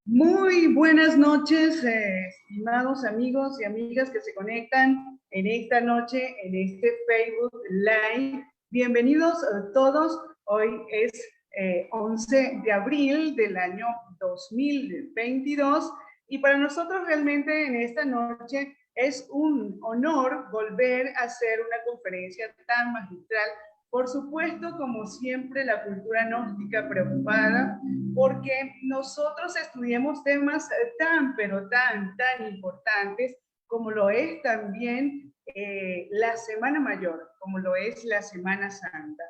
Muy buenas noches, estimados amigos y amigas que se conectan en esta noche, en este Facebook Live. Bienvenidos a todos. Hoy es 11 de abril del año 2022 y para nosotros realmente en esta noche es un honor volver a hacer una conferencia tan magistral. Por supuesto, como siempre, la cultura gnóstica preocupada porque nosotros estudiamos temas pero tan importantes como lo es también la Semana Mayor, como lo es la Semana Santa.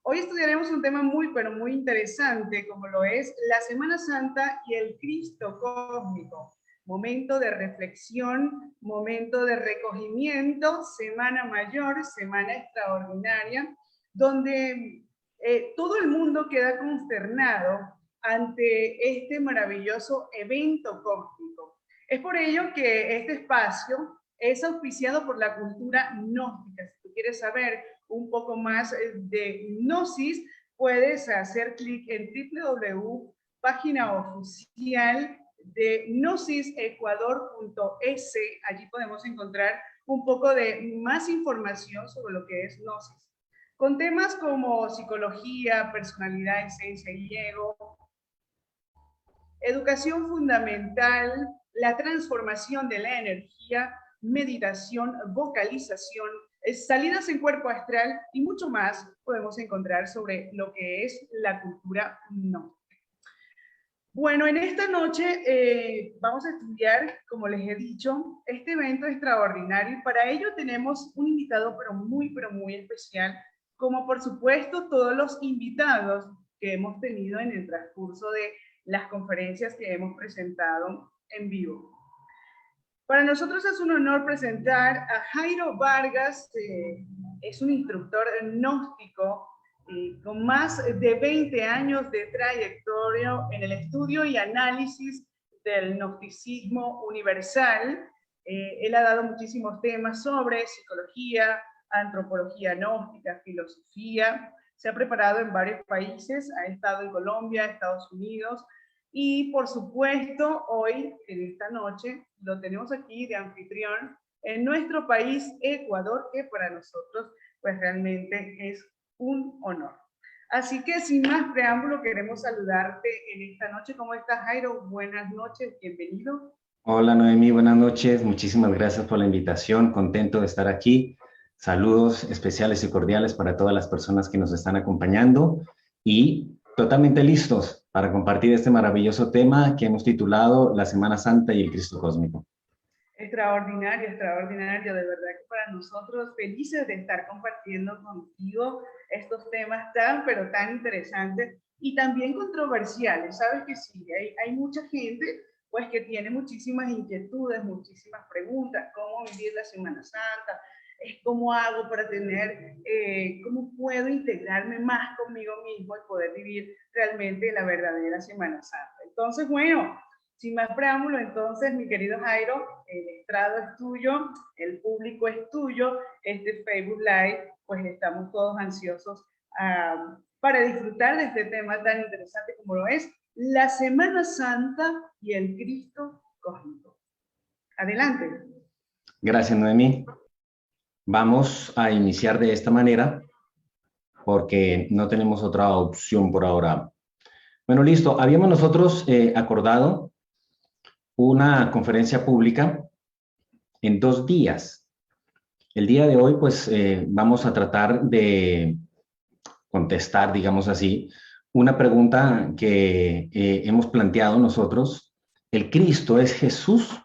Hoy estudiaremos un tema pero muy interesante, como lo es la Semana Santa y el Cristo cósmico. Momento de reflexión, momento de recogimiento, Semana Mayor, Semana Extraordinaria, donde todo el mundo queda consternado ante este maravilloso evento cósmico. Es por ello que este espacio es auspiciado por la cultura gnóstica. Si tú quieres saber un poco más de Gnosis, puedes hacer clic en www, página oficial de gnosisecuador.es. Allí podemos encontrar un poco de más información sobre lo que es Gnosis, con temas como psicología, personalidad, esencia y ego, educación fundamental, la transformación de la energía, meditación, vocalización, salidas en cuerpo astral y mucho más podemos encontrar sobre lo que es la cultura gnóstica. Bueno, en esta noche vamos a estudiar, como les he dicho, este evento extraordinario y para ello tenemos un invitado pero muy especial, como por supuesto todos los invitados que hemos tenido en el transcurso de las conferencias que hemos presentado en vivo. Para nosotros es un honor presentar a Jairo Vargas, es un instructor gnóstico con más de 20 años de trayectoria en el estudio y análisis del gnosticismo universal. Él ha dado muchísimos temas sobre psicología, antropología gnóstica, filosofía. Se ha preparado en varios países, ha estado en Colombia, Estados Unidos, y por supuesto, hoy, en esta noche, lo tenemos aquí de anfitrión en nuestro país, Ecuador, que para nosotros, pues realmente es un honor. Así que sin más preámbulo, queremos saludarte en esta noche. ¿Cómo estás, Jairo? Buenas noches, bienvenido. Hola Noemí, buenas noches. Muchísimas gracias por la invitación. Contento de estar aquí. Saludos especiales y cordiales para todas las personas que nos están acompañando y totalmente listos para compartir este maravilloso tema que hemos titulado La Semana Santa y el Cristo Cósmico. Extraordinario, extraordinario. De verdad que para nosotros felices de estar compartiendo contigo estos temas pero tan interesantes y también controversiales. Sabes que sí, hay mucha gente pues que tiene muchísimas inquietudes, muchísimas preguntas, cómo vivir la Semana Santa, cómo hago para tener, cómo puedo integrarme más conmigo mismo y poder vivir realmente la verdadera Semana Santa. Entonces, bueno, sin más preámbulo, entonces, mi querido Jairo, el estrado es tuyo, el público es tuyo, este Facebook Live, pues estamos todos ansiosos para disfrutar de este tema tan interesante como lo es la Semana Santa y el Cristo cósmico. Adelante. Gracias, Noemí. Vamos a iniciar de esta manera porque no tenemos otra opción por ahora. Bueno, listo. Habíamos nosotros acordado una conferencia pública en 2 días. El día de hoy, pues, vamos a tratar de contestar, digamos así, una pregunta que hemos planteado nosotros. ¿El Cristo es Jesús?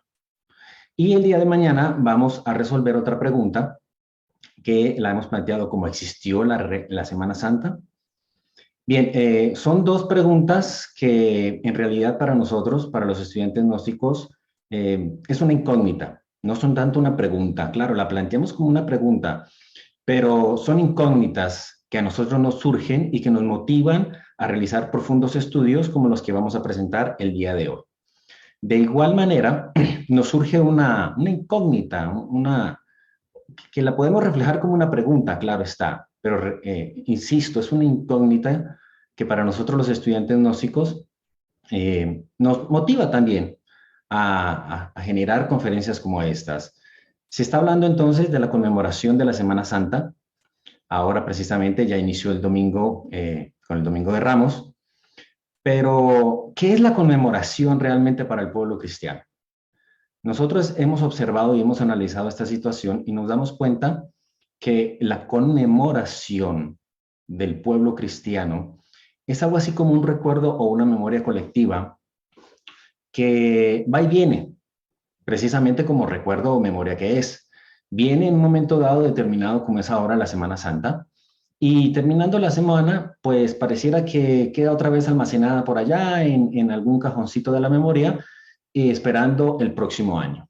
Y el día de mañana vamos a resolver otra pregunta que la hemos planteado como ¿existió la Semana Santa? Bien, son 2 preguntas que en realidad para nosotros, para los estudiantes gnósticos, es una incógnita, no son tanto una pregunta. Claro, la planteamos como una pregunta, pero son incógnitas que a nosotros nos surgen y que nos motivan a realizar profundos estudios como los que vamos a presentar el día de hoy. De igual manera, nos surge una incógnita, que la podemos reflejar como una pregunta, claro está, pero insisto, es una incógnita que para nosotros los estudiantes gnósticos nos motiva también a generar conferencias como estas. Se está hablando entonces de la conmemoración de la Semana Santa. Ahora precisamente ya inició el domingo, con el Domingo de Ramos. Pero, ¿qué es la conmemoración realmente para el pueblo cristiano? Nosotros hemos observado y hemos analizado esta situación y nos damos cuenta que la conmemoración del pueblo cristiano es algo así como un recuerdo o una memoria colectiva que va y viene, precisamente como recuerdo o memoria que es. Viene en un momento dado determinado como es ahora la Semana Santa, y terminando la semana, pues pareciera que queda otra vez almacenada por allá en algún cajoncito de la memoria y esperando el próximo año.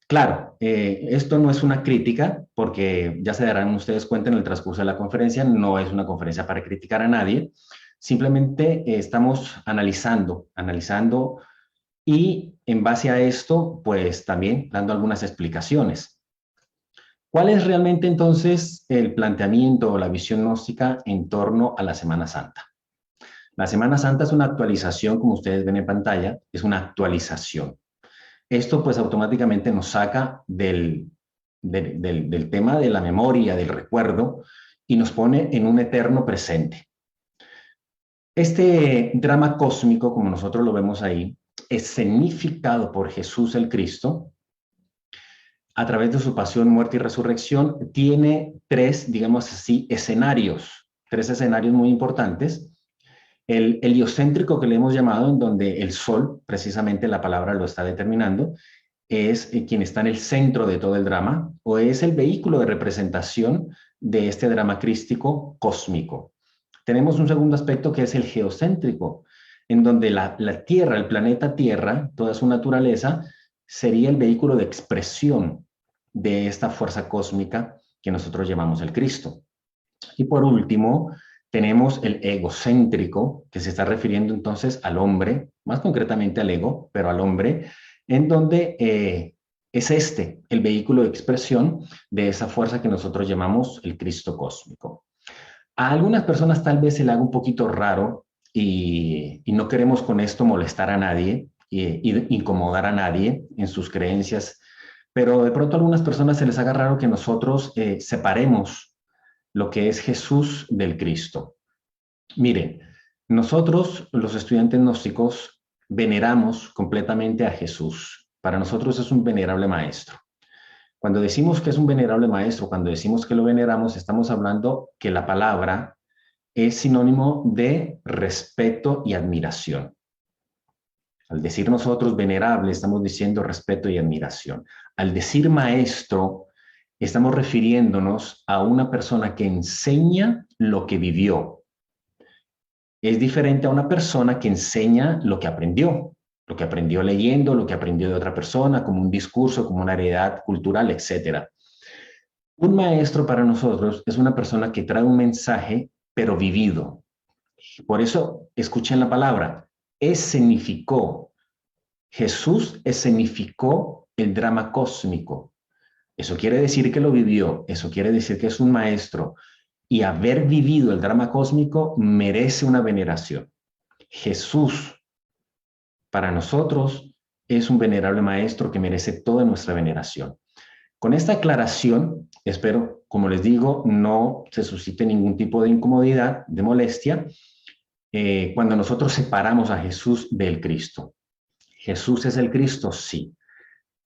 Claro, esto no es una crítica, porque ya se darán ustedes cuenta en el transcurso de la conferencia, no es una conferencia para criticar a nadie, simplemente estamos analizando y en base a esto, pues también dando algunas explicaciones. ¿Cuál es realmente entonces el planteamiento o la visión gnóstica en torno a la Semana Santa? La Semana Santa es una actualización, como ustedes ven en pantalla, es una actualización. Esto pues automáticamente nos saca del tema de la memoria, del recuerdo, y nos pone en un eterno presente. Este drama cósmico, como nosotros lo vemos ahí, escenificado por Jesús el Cristo, a través de su pasión, muerte y resurrección, tiene tres, digamos así, escenarios, tres escenarios muy importantes. El heliocéntrico que le hemos llamado, en donde el Sol, precisamente la palabra lo está determinando, es quien está en el centro de todo el drama, o es el vehículo de representación de este drama crístico cósmico. Tenemos un segundo aspecto que es el geocéntrico, en donde la Tierra, el planeta Tierra, toda su naturaleza, sería el vehículo de expresión de esta fuerza cósmica que nosotros llamamos el Cristo. Y por último, tenemos el egocéntrico, que se está refiriendo entonces al hombre, más concretamente al ego, pero al hombre, en donde es el vehículo de expresión de esa fuerza que nosotros llamamos el Cristo cósmico. A algunas personas tal vez se le haga un poquito raro y no queremos con esto molestar a nadie y incomodar a nadie en sus creencias, pero de pronto a algunas personas se les haga raro que nosotros separemos lo que es Jesús del Cristo. Miren, nosotros los estudiantes gnósticos veneramos completamente a Jesús. Para nosotros es un venerable maestro. Cuando decimos que es un venerable maestro, cuando decimos que lo veneramos, estamos hablando que la palabra es sinónimo de respeto y admiración. Al decir nosotros venerable, estamos diciendo respeto y admiración. Al decir maestro, estamos refiriéndonos a una persona que enseña lo que vivió. Es diferente a una persona que enseña lo que aprendió leyendo, lo que aprendió de otra persona, como un discurso, como una heredad cultural, etc. Un maestro para nosotros es una persona que trae un mensaje, pero vivido. Por eso, escuchen la palabra, escenificó. Jesús escenificó el drama cósmico. Eso quiere decir que lo vivió, eso quiere decir que es un maestro. Y haber vivido el drama cósmico merece una veneración. Jesús, para nosotros, es un venerable maestro que merece toda nuestra veneración. Con esta aclaración, espero, como les digo, no se suscite ningún tipo de incomodidad, de molestia, cuando nosotros separamos a Jesús del Cristo. ¿Jesús es el Cristo? Sí,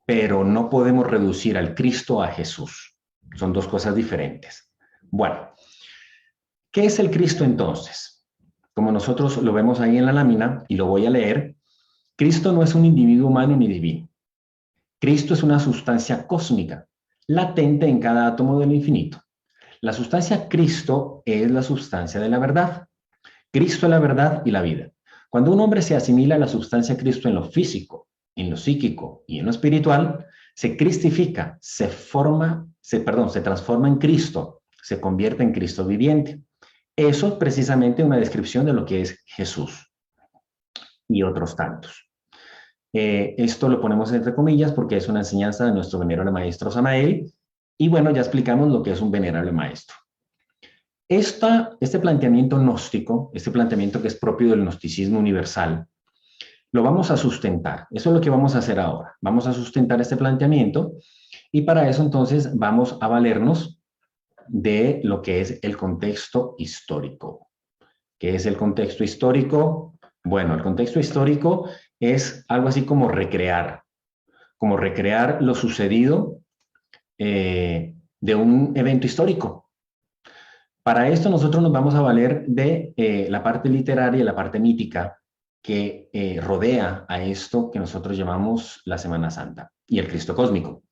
pero no podemos reducir al Cristo a Jesús. Son dos cosas diferentes. Bueno, ¿qué es el Cristo entonces? Como nosotros lo vemos ahí en la lámina, y lo voy a leer, Cristo no es un individuo humano ni divino. Cristo es una sustancia cósmica, latente en cada átomo del infinito. La sustancia Cristo es la sustancia de la verdad. Cristo es la verdad y la vida. Cuando un hombre se asimila a la sustancia Cristo en lo físico, en lo psíquico y en lo espiritual, se cristifica, se transforma en Cristo, se convierte en Cristo viviente. Eso es precisamente una descripción de lo que es Jesús y otros tantos. Esto lo ponemos entre comillas porque es una enseñanza de nuestro venerable maestro Samael, y bueno, ya explicamos lo que es un venerable maestro. Este planteamiento gnóstico, este planteamiento que es propio del gnosticismo universal, lo vamos a sustentar. Eso es lo que vamos a hacer ahora. Vamos a sustentar este planteamiento y para eso entonces vamos a valernos de lo que es el contexto histórico. ¿Qué es el contexto histórico? Bueno, el contexto histórico es algo así como recrear lo sucedido de un evento histórico. Para esto nosotros nos vamos a valer de la parte literaria y la parte mítica que rodea a esto que nosotros llamamos la Semana Santa y el Cristo cósmico.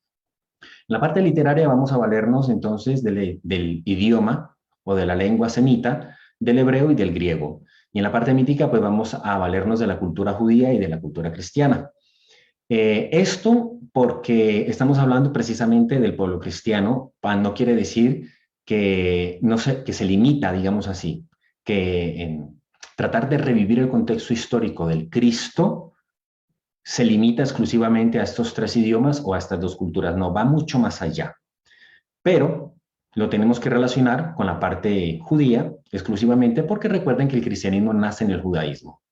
En la parte literaria vamos a valernos entonces del idioma o de la lengua semita, del hebreo y del griego. Y en la parte mítica pues vamos a valernos de la cultura judía y de la cultura cristiana. Esto porque estamos hablando precisamente del pueblo cristiano, no quiere decir que, que se limita, digamos así, que tratar de revivir el contexto histórico del Cristo se limita exclusivamente a estos 3 idiomas o a estas 2 culturas, no, va mucho más allá. Pero lo tenemos que relacionar con la parte judía exclusivamente porque recuerden que el cristianismo nace en el judaísmo.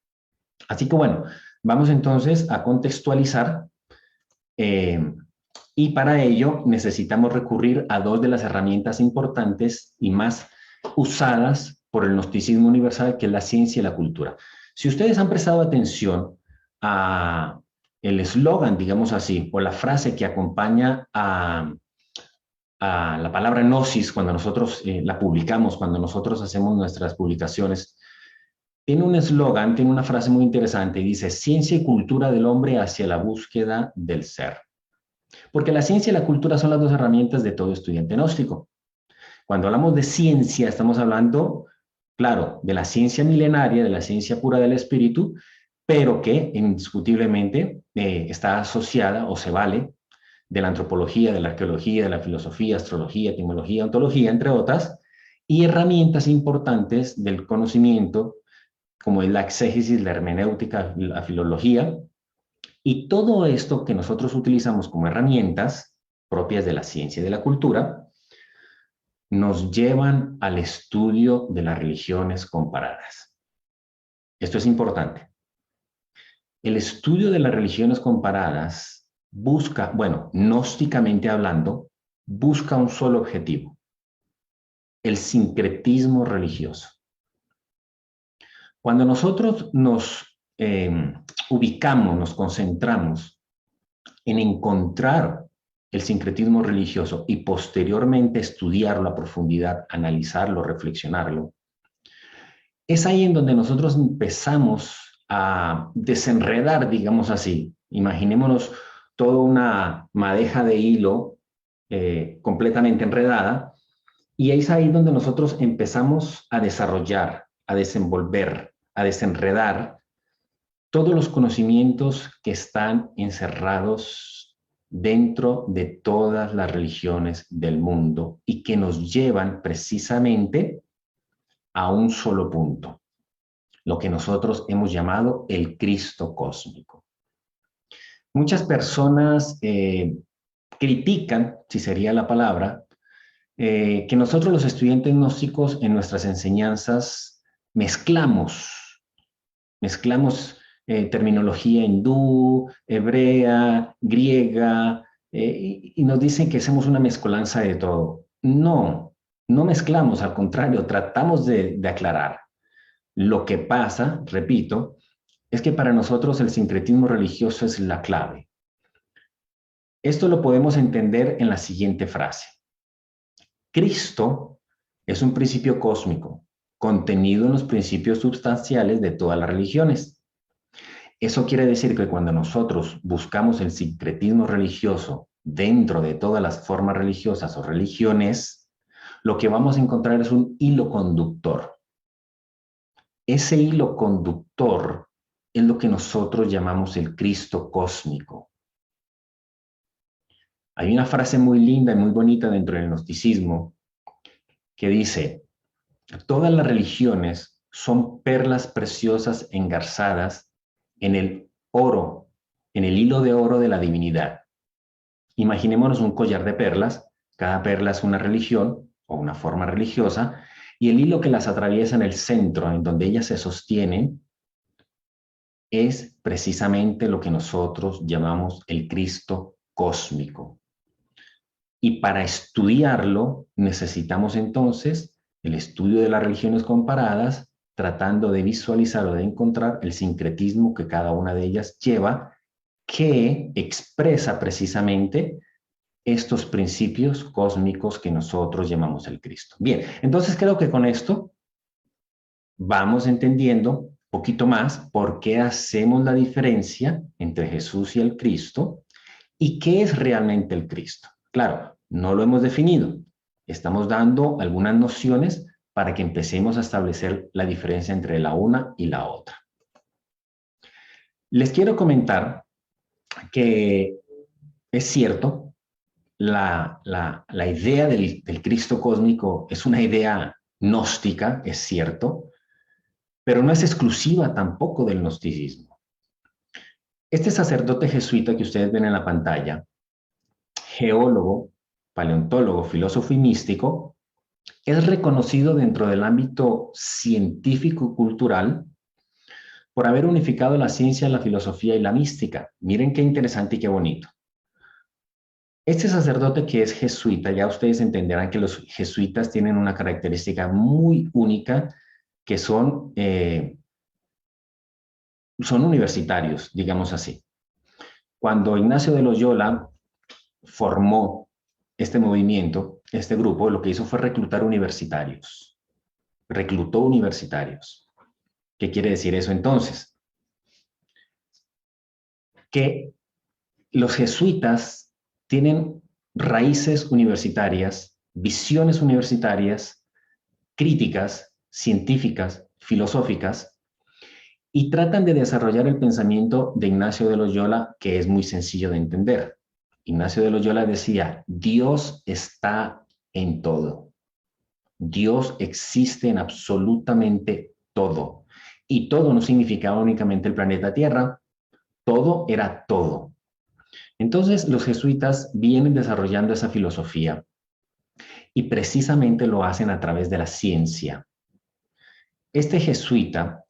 Así que bueno, vamos entonces a contextualizar y para ello necesitamos recurrir a 2 de las herramientas importantes y más usadas por el gnosticismo universal, que es la ciencia y la cultura. Si ustedes han prestado atención a el eslogan, digamos así, o la frase que acompaña a la palabra gnosis cuando nosotros la publicamos, cuando nosotros hacemos nuestras publicaciones, tiene un eslogan, tiene una frase muy interesante y dice: ciencia y cultura del hombre hacia la búsqueda del ser. Porque la ciencia y la cultura son las 2 herramientas de todo estudiante gnóstico. Cuando hablamos de ciencia, estamos hablando, claro, de la ciencia milenaria, de la ciencia pura del espíritu, pero que indiscutiblemente está asociada o se vale de la antropología, de la arqueología, de la filosofía, astrología, etimología, ontología, entre otras, y herramientas importantes del conocimiento, como es la exégesis, la hermenéutica, la filología, y todo esto que nosotros utilizamos como herramientas propias de la ciencia y de la cultura, nos llevan al estudio de las religiones comparadas. Esto es importante. El estudio de las religiones comparadas busca, bueno, gnósticamente hablando, busca un solo objetivo: el sincretismo religioso. Cuando nosotros nos ubicamos, nos concentramos en encontrar el sincretismo religioso y posteriormente estudiarlo a profundidad, analizarlo, reflexionarlo, es ahí en donde nosotros empezamos a desenredar, digamos así. Imaginémonos toda una madeja de hilo completamente enredada, y es ahí donde nosotros empezamos a desarrollar, a desenvolver, a desenredar todos los conocimientos que están encerrados dentro de todas las religiones del mundo y que nos llevan precisamente a un solo punto, lo que nosotros hemos llamado el Cristo cósmico. Muchas personas critican, si sería la palabra, que nosotros los estudiantes gnósticos en nuestras enseñanzas mezclamos terminología hindú, hebrea, griega, y nos dicen que hacemos una mezcolanza de todo. No, no mezclamos, al contrario, tratamos de aclarar. Lo que pasa, repito, es que para nosotros el sincretismo religioso es la clave. Esto lo podemos entender en la siguiente frase: Cristo es un principio cósmico, contenido en los principios sustanciales de todas las religiones. Eso quiere decir que cuando nosotros buscamos el sincretismo religioso dentro de todas las formas religiosas o religiones, lo que vamos a encontrar es un hilo conductor. Ese hilo conductor es lo que nosotros llamamos el Cristo cósmico. Hay una frase muy linda y muy bonita dentro del gnosticismo que dice: todas las religiones son perlas preciosas engarzadas en el oro, en el hilo de oro de la divinidad. Imaginémonos un collar de perlas, cada perla es una religión o una forma religiosa, y el hilo que las atraviesa en el centro, en donde ellas se sostienen, es precisamente lo que nosotros llamamos el Cristo cósmico. Y para estudiarlo necesitamos entonces el estudio de las religiones comparadas, tratando de visualizar o de encontrar el sincretismo que cada una de ellas lleva, que expresa precisamente estos principios cósmicos que nosotros llamamos el Cristo. Bien, entonces creo que con esto vamos entendiendo un poquito más por qué hacemos la diferencia entre Jesús y el Cristo y qué es realmente el Cristo. Claro, no lo hemos definido. Estamos dando algunas nociones para que empecemos a establecer la diferencia entre la una y la otra. Les quiero comentar que es cierto, la idea del Cristo cósmico es una idea gnóstica, es cierto, pero no es exclusiva tampoco del gnosticismo. Este sacerdote jesuita que ustedes ven en la pantalla, geólogo, paleontólogo, filósofo y místico, es reconocido dentro del ámbito científico-cultural por haber unificado la ciencia, la filosofía y la mística. Miren qué interesante y qué bonito. Este sacerdote que es jesuita, ya ustedes entenderán que los jesuitas tienen una característica muy única, que son universitarios, digamos así. Cuando Ignacio de Loyola formó este movimiento, este grupo, lo que hizo fue reclutar universitarios. Reclutó universitarios. ¿Qué quiere decir eso entonces? Que los jesuitas tienen raíces universitarias, visiones universitarias, críticas, científicas, filosóficas, y tratan de desarrollar el pensamiento de Ignacio de Loyola, que es muy sencillo de entender. Ignacio de Loyola decía, Dios está en todo. Dios existe en absolutamente todo. Y todo no significaba únicamente el planeta Tierra, todo era todo. Entonces los jesuitas vienen desarrollando esa filosofía y precisamente lo hacen a través de la ciencia. Este jesuita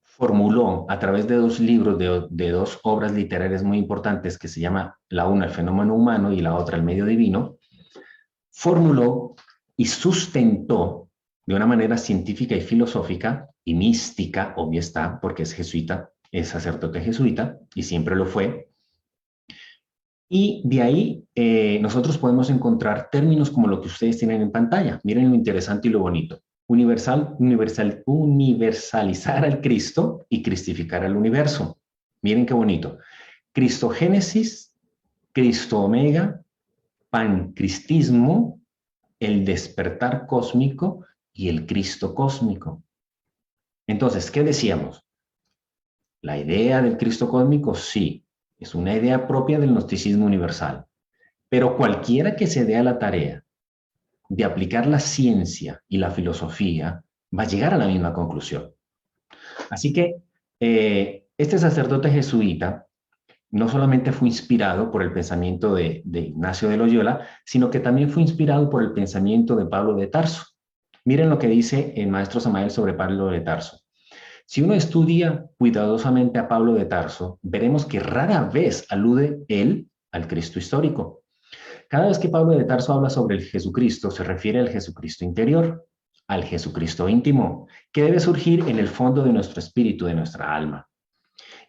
formuló a través de dos libros, de dos obras literarias muy importantes, que se llama la una El fenómeno humano y la otra El medio divino, formuló y sustentó de una manera científica y filosófica y mística, obvio está, porque es jesuita, es sacerdote jesuita y siempre lo fue. Y de ahí nosotros podemos encontrar términos como lo que ustedes tienen en pantalla. Miren lo interesante y lo bonito. Universalizar al Cristo y cristificar al universo. Miren qué bonito. Cristogénesis, Cristo Omega, pancristismo, el despertar cósmico y el Cristo cósmico. Entonces, ¿qué decíamos? La idea del Cristo cósmico, sí, es una idea propia del gnosticismo universal, pero cualquiera que se dé a la tarea de aplicar la ciencia y la filosofía va a llegar a la misma conclusión. Así que este sacerdote jesuita no solamente fue inspirado por el pensamiento de Ignacio de Loyola, sino que también fue inspirado por el pensamiento de Pablo de Tarso. Miren lo que dice el maestro Samael sobre Pablo de Tarso. Si uno estudia cuidadosamente a Pablo de Tarso, veremos que rara vez alude él al Cristo histórico. Cada vez que Pablo de Tarso habla sobre el Jesucristo, se refiere al Jesucristo interior, al Jesucristo íntimo, que debe surgir en el fondo de nuestro espíritu, de nuestra alma.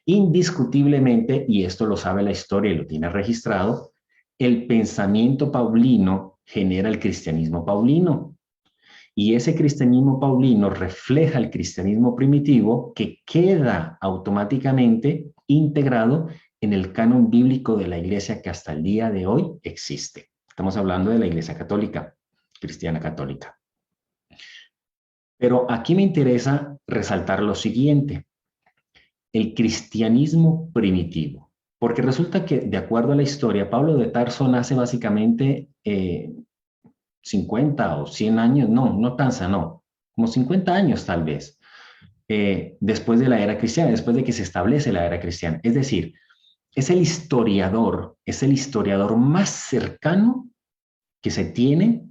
Indiscutiblemente, y esto lo sabe la historia y lo tiene registrado, el pensamiento paulino genera el cristianismo paulino. Y ese cristianismo paulino refleja el cristianismo primitivo que queda automáticamente integrado en el canon bíblico de la iglesia que hasta el día de hoy existe. Estamos hablando de la iglesia católica, cristiana católica. Pero aquí me interesa resaltar lo siguiente. El cristianismo primitivo. Porque resulta que, de acuerdo a la historia, Pablo de Tarso nace básicamente 50 o 100 años, no tanza, no, como 50 años tal vez, después de la era cristiana, después de que se establece la era cristiana. Es decir, es el historiador más cercano que se tiene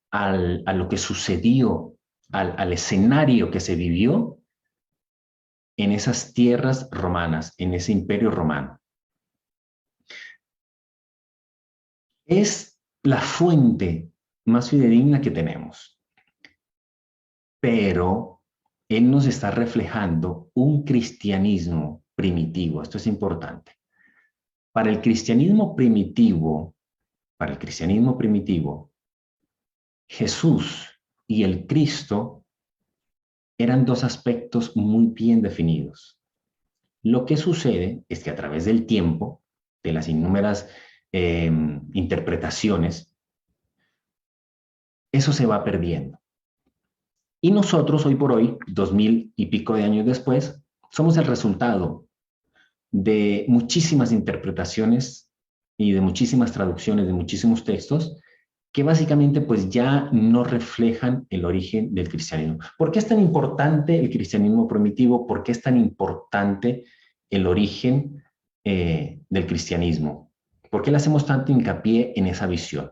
a lo que sucedió, al escenario que se vivió en esas tierras romanas, en ese imperio romano. Es la fuente más fidedigna que tenemos, pero él nos está reflejando un cristianismo primitivo. Esto es importante. Para el cristianismo primitivo, Jesús y el Cristo eran dos aspectos muy bien definidos. Lo que sucede es que a través del tiempo, de las innúmeras interpretaciones, eso se va perdiendo. Y nosotros, hoy por hoy, 2000 y pico de años después, somos el resultado de muchísimas interpretaciones y de muchísimas traducciones, de muchísimos textos, que básicamente pues ya no reflejan el origen del cristianismo. ¿Por qué es tan importante el cristianismo primitivo? ¿Por qué es tan importante el origen del cristianismo? ¿Por qué le hacemos tanto hincapié en esa visión?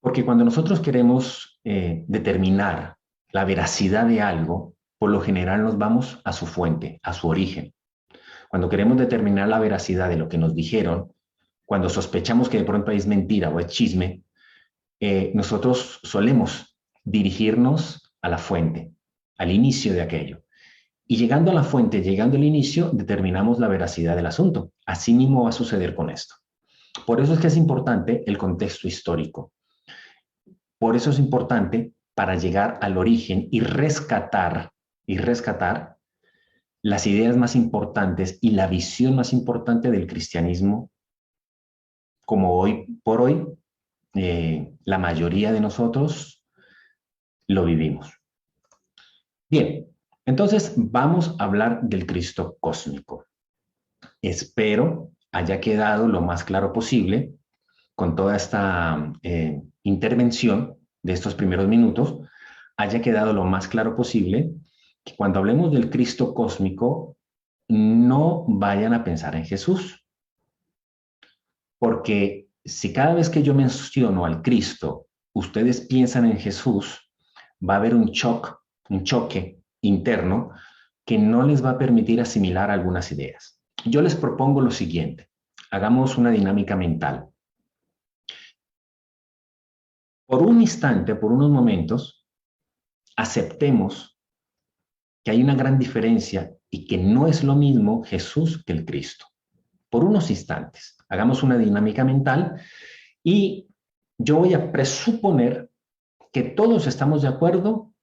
Porque cuando nosotros queremos determinar la veracidad de algo, por lo general nos vamos a su fuente, a su origen. Cuando queremos determinar la veracidad de lo que nos dijeron, cuando sospechamos que de pronto es mentira o es chisme, nosotros solemos dirigirnos a la fuente, al inicio de aquello. Y llegando a la fuente, llegando al inicio, determinamos la veracidad del asunto. Así mismo va a suceder con esto. Por eso es que es importante el contexto histórico. Por eso es importante para llegar al origen y rescatar las ideas más importantes y la visión más importante del cristianismo, como hoy por hoy la mayoría de nosotros lo vivimos. Bien, entonces vamos a hablar del Cristo cósmico. Espero haya quedado lo más claro posible con toda esta intervención de estos primeros minutos, haya quedado lo más claro posible que cuando hablemos del Cristo cósmico no vayan a pensar en Jesús. Porque si cada vez que yo menciono al Cristo, ustedes piensan en Jesús, va a haber un choque interno que no les va a permitir asimilar algunas ideas. Yo les propongo lo siguiente, hagamos una dinámica mental. Por un instante, por unos momentos, aceptemos que hay una gran diferencia y que no es lo mismo Jesús que el Cristo. Por unos instantes, hagamos una dinámica mental y yo voy a presuponer que todos estamos de acuerdo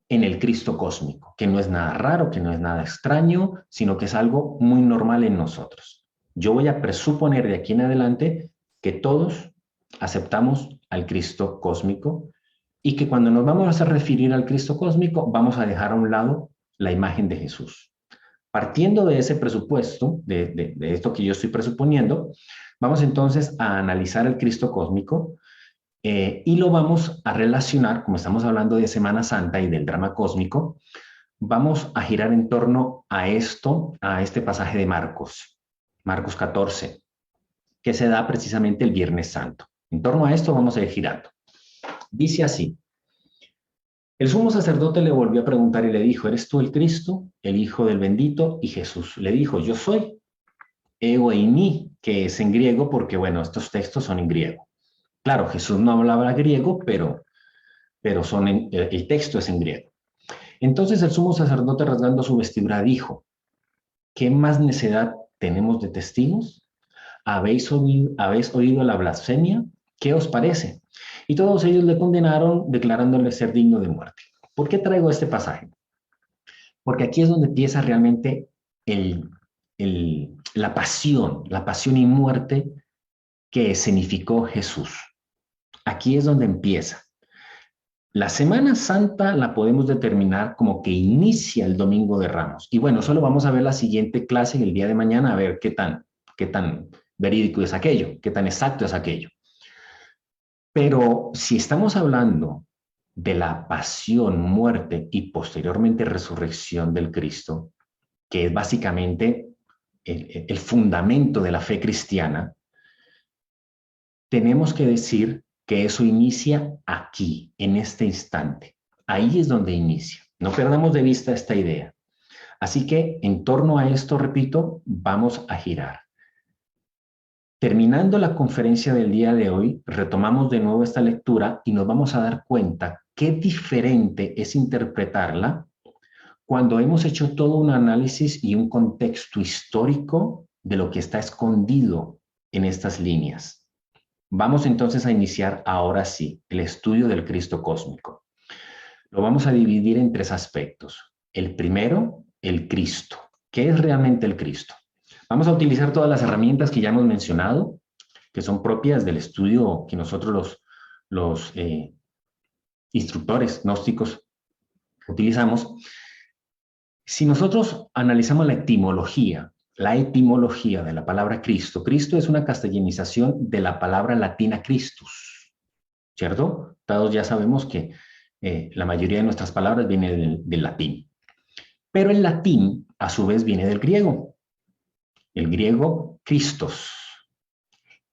en el Cristo cósmico, que no es nada raro, que no es nada extraño, sino que es algo muy normal en nosotros. Yo voy a presuponer de aquí en adelante que todos aceptamos al Cristo cósmico y que cuando nos vamos a referir al Cristo cósmico vamos a dejar a un lado la imagen de Jesús. Partiendo de ese presupuesto, de esto que yo estoy presuponiendo, vamos entonces a analizar el Cristo cósmico y lo vamos a relacionar, como estamos hablando de Semana Santa y del drama cósmico, vamos a girar en torno a esto, a este pasaje de Marcos 14, que se da precisamente el Viernes Santo. En torno a esto vamos a ir girando. Dice así: el sumo sacerdote le volvió a preguntar y le dijo, ¿eres tú el Cristo, el Hijo del Bendito? Y Jesús le dijo, yo soy. Ego eimi, que es en griego, porque bueno, estos textos son en griego. Claro, Jesús no hablaba griego, pero el texto es en griego. Entonces el sumo sacerdote, rasgando su vestidura, dijo, ¿qué más necedad tenemos de testigos? ¿Habéis oído la blasfemia? ¿Qué os parece? Y todos ellos le condenaron, declarándole ser digno de muerte. ¿Por qué traigo este pasaje? Porque aquí es donde empieza realmente la pasión y muerte que escenificó Jesús. Aquí es donde empieza. La Semana Santa la podemos determinar como que inicia el Domingo de Ramos. Y bueno, solo vamos a ver la siguiente clase el día de mañana, a ver qué tan verídico es aquello, qué tan exacto es aquello. Pero si estamos hablando de la pasión, muerte y posteriormente resurrección del Cristo, que es básicamente el fundamento de la fe cristiana, tenemos que decir que eso inicia aquí, en este instante. Ahí es donde inicia. No perdamos de vista esta idea. Así que en torno a esto, repito, vamos a girar. Terminando la conferencia del día de hoy, retomamos de nuevo esta lectura y nos vamos a dar cuenta qué diferente es interpretarla cuando hemos hecho todo un análisis y un contexto histórico de lo que está escondido en estas líneas. Vamos entonces a iniciar ahora sí el estudio del Cristo cósmico. Lo vamos a dividir en tres aspectos. El primero, el Cristo. ¿Qué es realmente el Cristo? Vamos a utilizar todas las herramientas que ya hemos mencionado, que son propias del estudio que nosotros los instructores gnósticos utilizamos. Si nosotros analizamos la etimología de la palabra Cristo, Cristo es una castellanización de la palabra latina Christus, ¿cierto? Todos ya sabemos que la mayoría de nuestras palabras vienen del latín. Pero el latín, a su vez, viene del griego. El griego, Christos.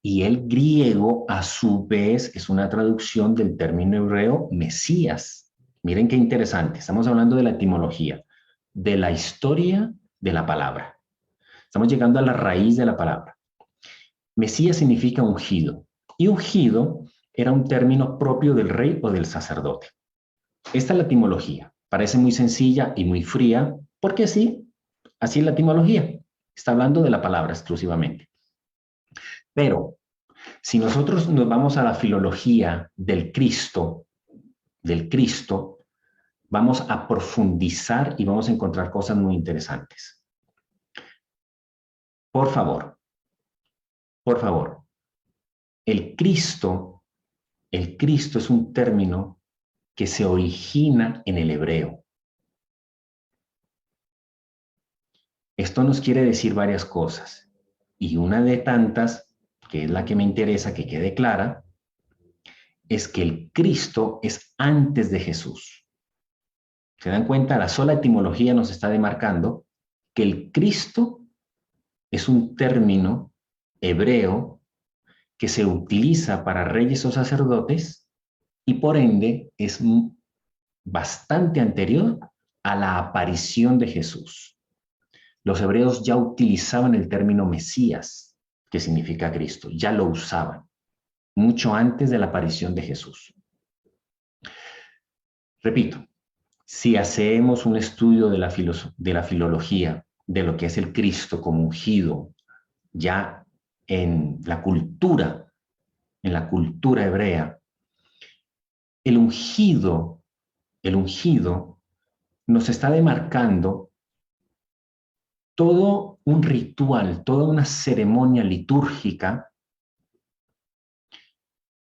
Y el griego, a su vez, es una traducción del término hebreo Mesías. Miren qué interesante. Estamos hablando de la etimología, de la historia de la palabra. Estamos llegando a la raíz de la palabra. Mesías significa ungido. Y ungido era un término propio del rey o del sacerdote. Esta es la etimología. Parece muy sencilla y muy fría, porque sí, así es la etimología. Está hablando de la palabra exclusivamente. Pero si nosotros nos vamos a la filología del Cristo, vamos a profundizar y vamos a encontrar cosas muy interesantes. Por favor, el Cristo es un término que se origina en el hebreo. Esto nos quiere decir varias cosas, y una de tantas, que es la que me interesa que quede clara, es que el Cristo es antes de Jesús. ¿Se dan cuenta? La sola etimología nos está demarcando que el Cristo es un término hebreo que se utiliza para reyes o sacerdotes y por ende es bastante anterior a la aparición de Jesús. Los hebreos ya utilizaban el término Mesías, que significa Cristo, ya lo usaban, mucho antes de la aparición de Jesús. Repito, si hacemos un estudio de la filología, de lo que es el Cristo como ungido, ya en la cultura hebrea, el ungido nos está demarcando todo un ritual, toda una ceremonia litúrgica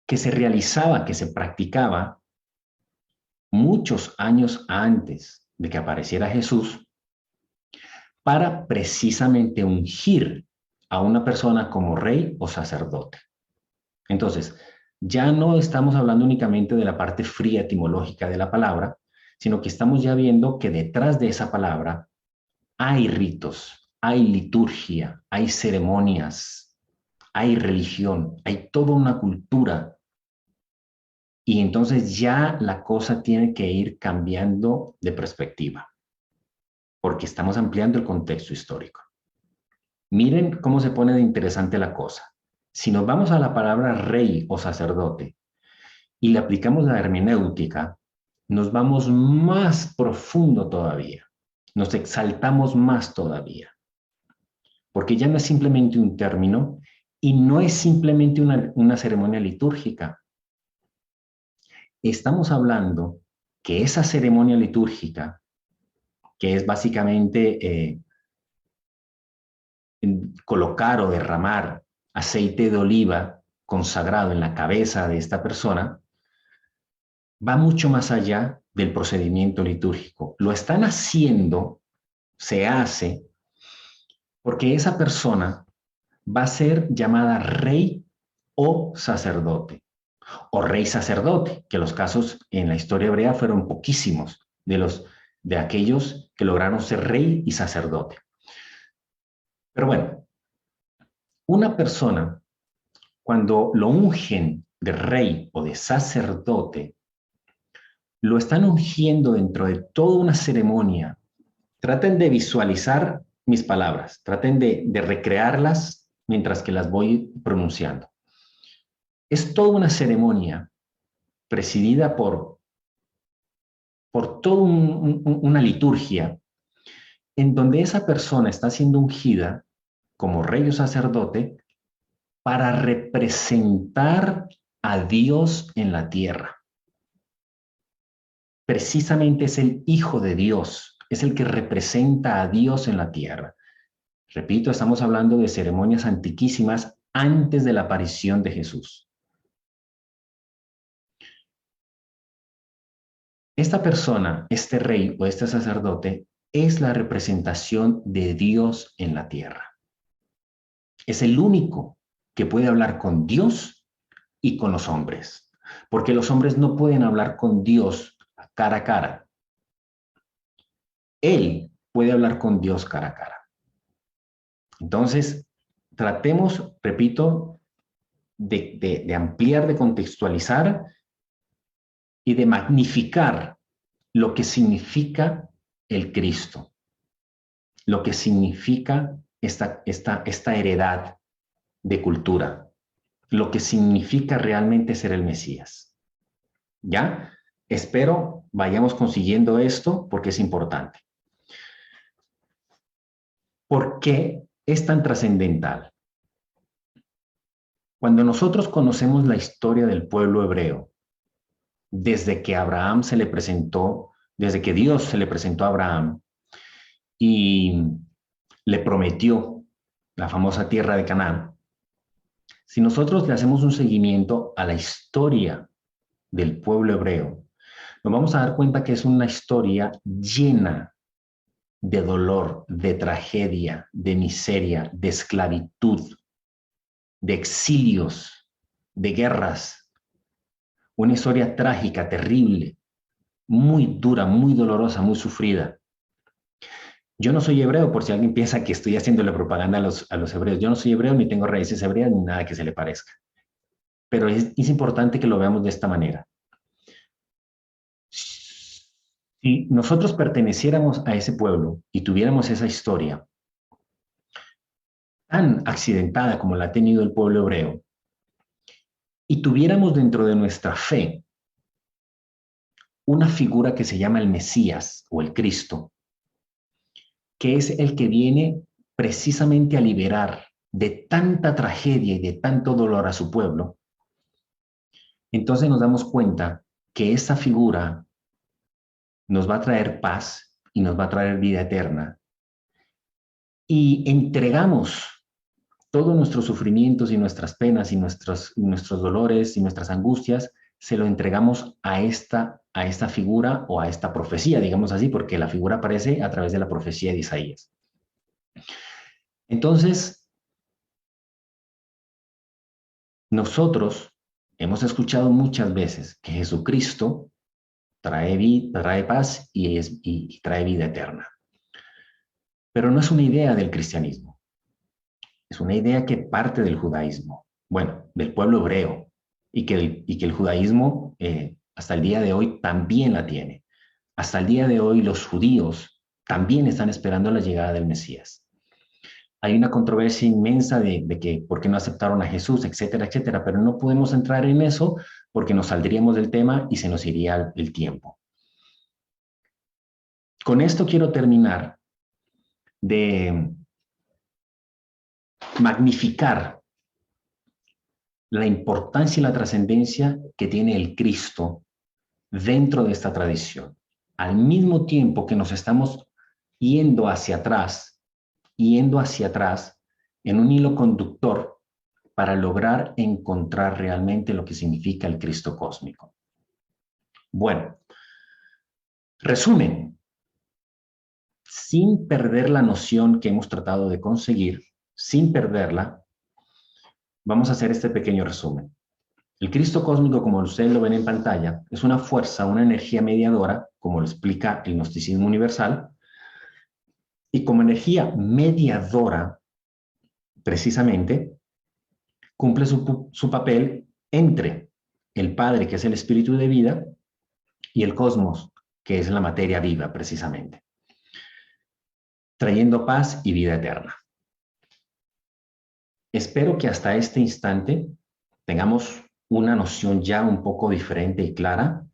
que se realizaba, que se practicaba muchos años antes de que apareciera Jesús para precisamente ungir a una persona como rey o sacerdote. Entonces, ya no estamos hablando únicamente de la parte fría etimológica de la palabra, sino que estamos ya viendo que detrás de esa palabra hay ritos, hay liturgia, hay ceremonias, hay religión, hay toda una cultura. Y entonces ya la cosa tiene que ir cambiando de perspectiva, porque estamos ampliando el contexto histórico. Miren cómo se pone de interesante la cosa. Si nos vamos a la palabra rey o sacerdote y le aplicamos la hermenéutica, nos vamos más profundo todavía. Nos exaltamos más todavía. Porque ya no es simplemente un término y no es simplemente una ceremonia litúrgica. Estamos hablando que esa ceremonia litúrgica, que es básicamente colocar o derramar aceite de oliva consagrado en la cabeza de esta persona, va mucho más allá del procedimiento litúrgico. Lo están haciendo, se hace, porque esa persona va a ser llamada rey o sacerdote, o rey sacerdote, que los casos en la historia hebrea fueron poquísimos de aquellos que lograron ser rey y sacerdote. Pero bueno, una persona, cuando lo ungen de rey o de sacerdote, lo están ungiendo dentro de toda una ceremonia Traten de visualizar mis palabras, traten de recrearlas mientras que las voy pronunciando. Es toda una ceremonia presidida por toda una liturgia en donde esa persona está siendo ungida como rey o sacerdote para representar a Dios en la tierra. Precisamente es el Hijo de Dios, es el que representa a Dios en la tierra. Repito, estamos hablando de ceremonias antiquísimas antes de la aparición de Jesús. Esta persona, este rey o este sacerdote, es la representación de Dios en la tierra. Es el único que puede hablar con Dios y con los hombres, porque los hombres no pueden hablar con Dios cara a cara. Él puede hablar con Dios cara a cara. Entonces, tratemos, repito, de ampliar, de contextualizar y de magnificar lo que significa el Cristo, lo que significa esta heredad de cultura, lo que significa realmente ser el Mesías. ¿Ya? Espero vayamos consiguiendo esto porque es importante. ¿Por qué es tan trascendental? Cuando nosotros conocemos la historia del pueblo hebreo, desde que Abraham se le presentó, desde que Dios se le presentó a Abraham y le prometió la famosa tierra de Canaán, si nosotros le hacemos un seguimiento a la historia del pueblo hebreo, nos vamos a dar cuenta que es una historia llena de dolor, de tragedia, de miseria, de esclavitud, de exilios, de guerras. Una historia trágica, terrible, muy dura, muy dolorosa, muy sufrida. Yo no soy hebreo, por si alguien piensa que estoy haciéndole propaganda a los hebreos. Yo no soy hebreo, ni tengo raíces hebreas, ni nada que se le parezca. Pero es importante que lo veamos de esta manera. Si nosotros perteneciéramos a ese pueblo y tuviéramos esa historia tan accidentada como la ha tenido el pueblo hebreo, y tuviéramos dentro de nuestra fe una figura que se llama el Mesías o el Cristo, que es el que viene precisamente a liberar de tanta tragedia y de tanto dolor a su pueblo, entonces nos damos cuenta que esa figura nos va a traer paz y nos va a traer vida eterna. Y entregamos todos nuestros sufrimientos y nuestras penas y nuestros dolores y nuestras angustias, se lo entregamos a esta figura o a esta profecía, digamos así, porque la figura aparece a través de la profecía de Isaías. Entonces, nosotros hemos escuchado muchas veces que Jesucristo trae paz y trae vida eterna. Pero no es una idea del cristianismo. Es una idea que parte del judaísmo, bueno, del pueblo hebreo, y que el judaísmo hasta el día de hoy también la tiene. Hasta el día de hoy los judíos también están esperando la llegada del Mesías. Hay una controversia inmensa de que por qué no aceptaron a Jesús, etcétera, etcétera, pero no podemos entrar en eso porque nos saldríamos del tema y se nos iría el tiempo. Con esto quiero terminar de magnificar la importancia y la trascendencia que tiene el Cristo dentro de esta tradición. Al mismo tiempo que nos estamos yendo hacia atrás en un hilo conductor para lograr encontrar realmente lo que significa el Cristo cósmico. Bueno, resumen, sin perder la noción que hemos tratado de conseguir, sin perderla, vamos a hacer este pequeño resumen. El Cristo cósmico, como ustedes lo ven en pantalla, es una fuerza, una energía mediadora, como lo explica el gnosticismo universal, y como energía mediadora, precisamente, cumple su papel entre el Padre, que es el espíritu de vida, y el cosmos, que es la materia viva, precisamente. trayendo paz y vida eterna. Espero que hasta este instante tengamos una noción ya un poco diferente y clara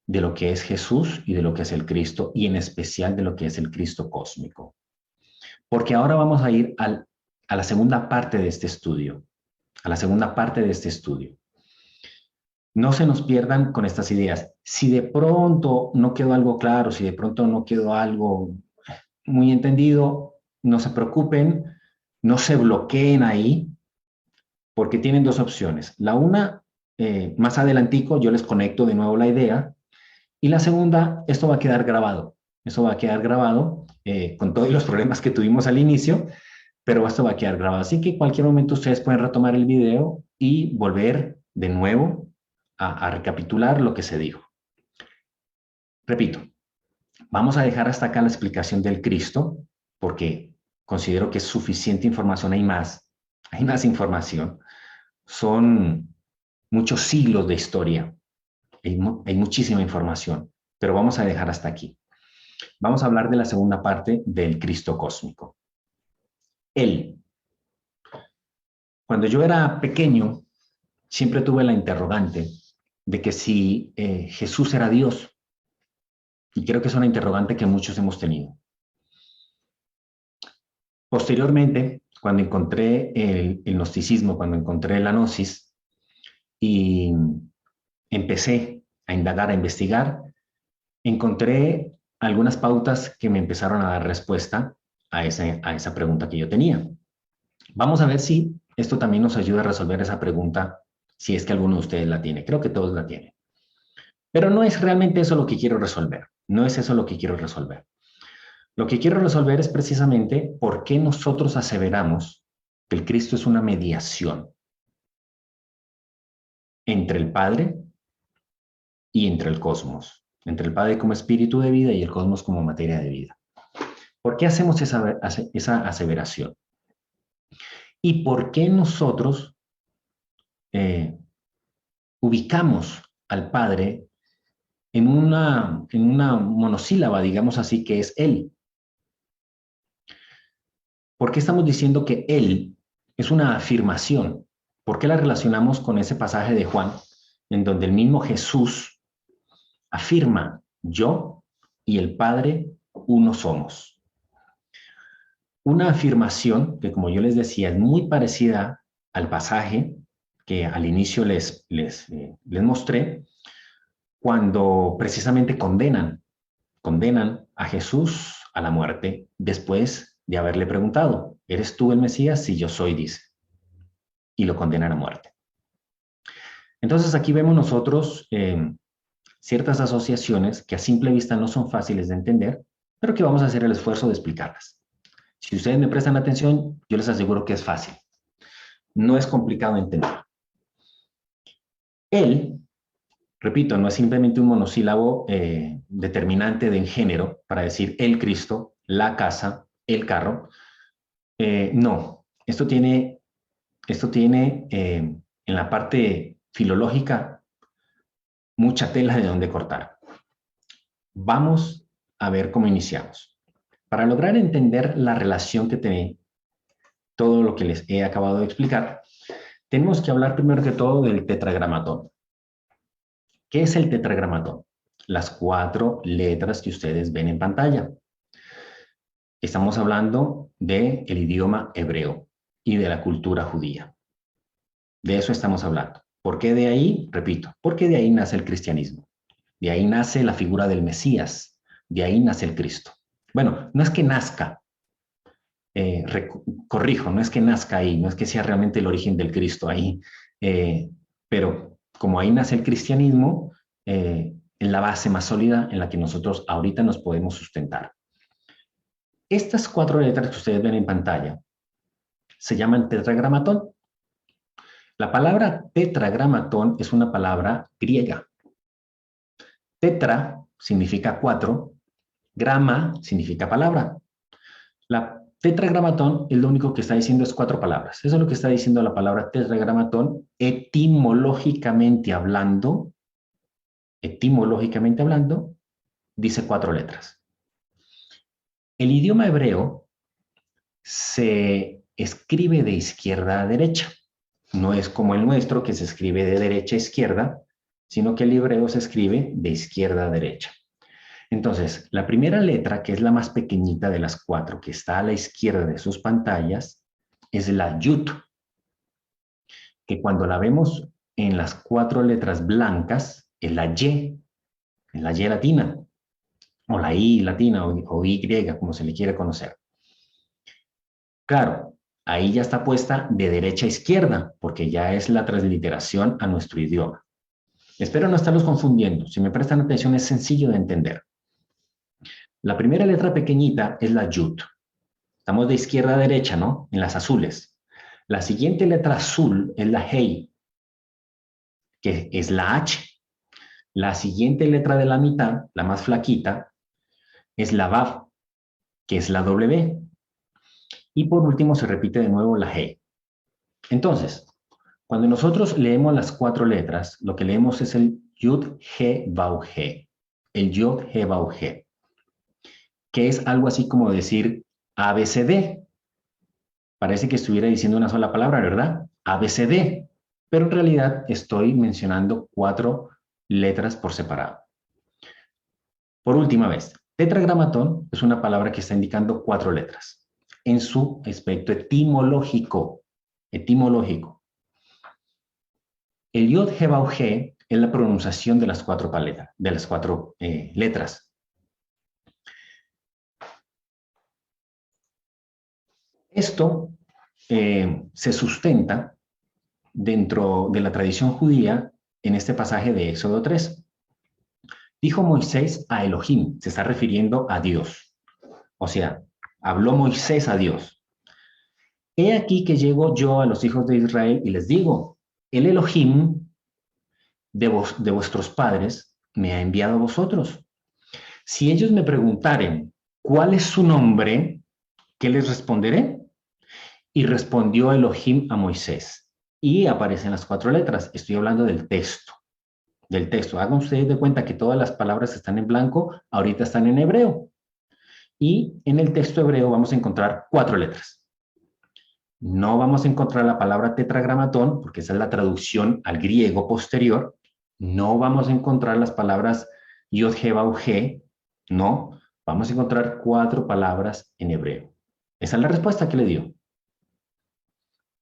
de lo que es Jesús y de lo que es el Cristo, y en especial de lo que es el Cristo cósmico. Porque ahora vamos a ir a la segunda parte de este estudio, No se nos pierdan con estas ideas. Si de pronto no quedó algo claro, si de pronto no quedó algo muy entendido, no se preocupen, no se bloqueen ahí, porque tienen dos opciones. La una, más adelantico, yo les conecto de nuevo la idea, y la segunda, esto va a quedar grabado. Eso va a quedar grabado con todos los problemas que tuvimos al inicio, pero esto va a quedar grabado. Así que en cualquier momento ustedes pueden retomar el video y volver de nuevo a recapitular lo que se dijo. Repito, vamos a dejar hasta acá la explicación del Cristo, porque considero que es suficiente información. Hay más información. Son muchos siglos de historia. Hay muchísima información, pero vamos a dejar hasta aquí. Vamos a hablar de la segunda parte del Cristo cósmico. Él. Cuando yo era pequeño, siempre tuve la interrogante de que si Jesús era Dios. Y creo que es una interrogante que muchos hemos tenido. Posteriormente, cuando encontré el gnosticismo, cuando encontré la gnosis y empecé a indagar, a investigar, encontré algunas pautas que me empezaron a dar respuesta a esa pregunta que yo tenía. Vamos a ver si esto también nos ayuda a resolver esa pregunta, si es que alguno de ustedes la tiene. Creo que todos la tienen. Pero no es realmente eso lo que quiero resolver. No es eso lo que quiero resolver. Lo que quiero resolver es precisamente por qué nosotros aseveramos que el Cristo es una mediación entre el Padre y entre el cosmos, entre el Padre como espíritu de vida y el cosmos como materia de vida. ¿Por qué hacemos esa aseveración? ¿Y por qué nosotros ubicamos al Padre en una monosílaba, digamos así, que es Él? ¿Por qué estamos diciendo que Él es una afirmación? ¿Por qué la relacionamos con ese pasaje de Juan, en donde el mismo Jesús afirma, yo y el Padre uno somos? Una afirmación que, como yo les decía, es muy parecida al pasaje que al inicio les mostré, cuando precisamente condenan a Jesús a la muerte después de haberle preguntado, ¿eres tú el Mesías? Sí, yo soy, dice. Y lo condenan a muerte. Entonces aquí vemos nosotros ciertas asociaciones que a simple vista no son fáciles de entender, pero que vamos a hacer el esfuerzo de explicarlas. Si ustedes me prestan atención, yo les aseguro que es fácil. No es complicado de entender. Él, repito, no es simplemente un monosílabo determinante de género para decir el Cristo, la casa, el carro. No, esto tiene en la parte filológica mucha tela de donde cortar. Vamos a ver cómo iniciamos. Para lograr entender la relación que tiene todo lo que les he acabado de explicar, tenemos que hablar primero que todo del tetragramatón. ¿Qué es el tetragramatón? Las 4 letras que ustedes ven en pantalla. Estamos hablando del idioma hebreo y de la cultura judía. De eso estamos hablando. ¿Por qué de ahí? Repito, porque de ahí nace el cristianismo. De ahí nace la figura del Mesías. De ahí nace el Cristo. Bueno, no es que nazca, corrijo, no es que nazca ahí, no es que sea realmente el origen del Cristo ahí, pero como ahí nace el cristianismo, en la base más sólida en la que nosotros ahorita nos podemos sustentar. Estas 4 letras que ustedes ven en pantalla se llaman tetragramatón. La palabra tetragramatón es una palabra griega. Tetra significa 4, grama significa palabra. La tetragramatón es lo único que está diciendo es 4 palabras. Eso es lo que está diciendo la palabra tetragramatón etimológicamente hablando. Etimológicamente hablando, dice 4 letras. El idioma hebreo se escribe de izquierda a derecha. No es como el nuestro, que se escribe de derecha a izquierda, sino que el hebreo se escribe de izquierda a derecha. Entonces, la primera letra, que es la más pequeñita de las cuatro, que está a la izquierda de sus pantallas, es la Yud, que cuando la vemos en las cuatro letras blancas, es la Y latina, o la I latina, o Y, como se le quiere conocer. Claro, ahí ya está puesta de derecha a izquierda, porque ya es la transliteración a nuestro idioma. Espero no estarlos confundiendo. Si me prestan atención, es sencillo de entender. La primera letra pequeñita es la Yud. Estamos de izquierda a derecha, ¿no? En las azules. La siguiente letra azul es la Hei, que es la H. La siguiente letra de la mitad, la más flaquita, es la Vav, que es la W. Y por último se repite de nuevo la G. Entonces, cuando nosotros leemos las cuatro letras, lo que leemos es el Yud, He, Vav, He. El Yud, He, Vav, He. Que es algo así como decir ABCD. Parece que estuviera diciendo una sola palabra, ¿verdad? ABCD. Pero en realidad estoy mencionando cuatro letras por separado. Por última vez, tetragramatón es una palabra que está indicando cuatro letras en su aspecto etimológico. Etimológico. El Yod, He, Vav, He es la pronunciación de las cuatro letras. Esto se sustenta dentro de la tradición judía en este pasaje de Éxodo 3. Dijo Moisés a Elohim, se está refiriendo a Dios. O sea, habló Moisés a Dios. He aquí que llego yo a los hijos de Israel y les digo, el Elohim de vuestros padres me ha enviado a vosotros. Si ellos me preguntaren, ¿cuál es su nombre? ¿Qué les responderé? Y respondió Elohim a Moisés. Y aparecen las cuatro letras. Estoy hablando del texto. Del texto. Hagan ustedes de cuenta que todas las palabras que están en blanco ahorita están en hebreo. Y en el texto hebreo vamos a encontrar cuatro letras. No vamos a encontrar la palabra tetragramatón, porque esa es la traducción al griego posterior. No vamos a encontrar las palabras Yod, He, Vav, He. No. Vamos a encontrar cuatro palabras en hebreo. Esa es la respuesta que le dio.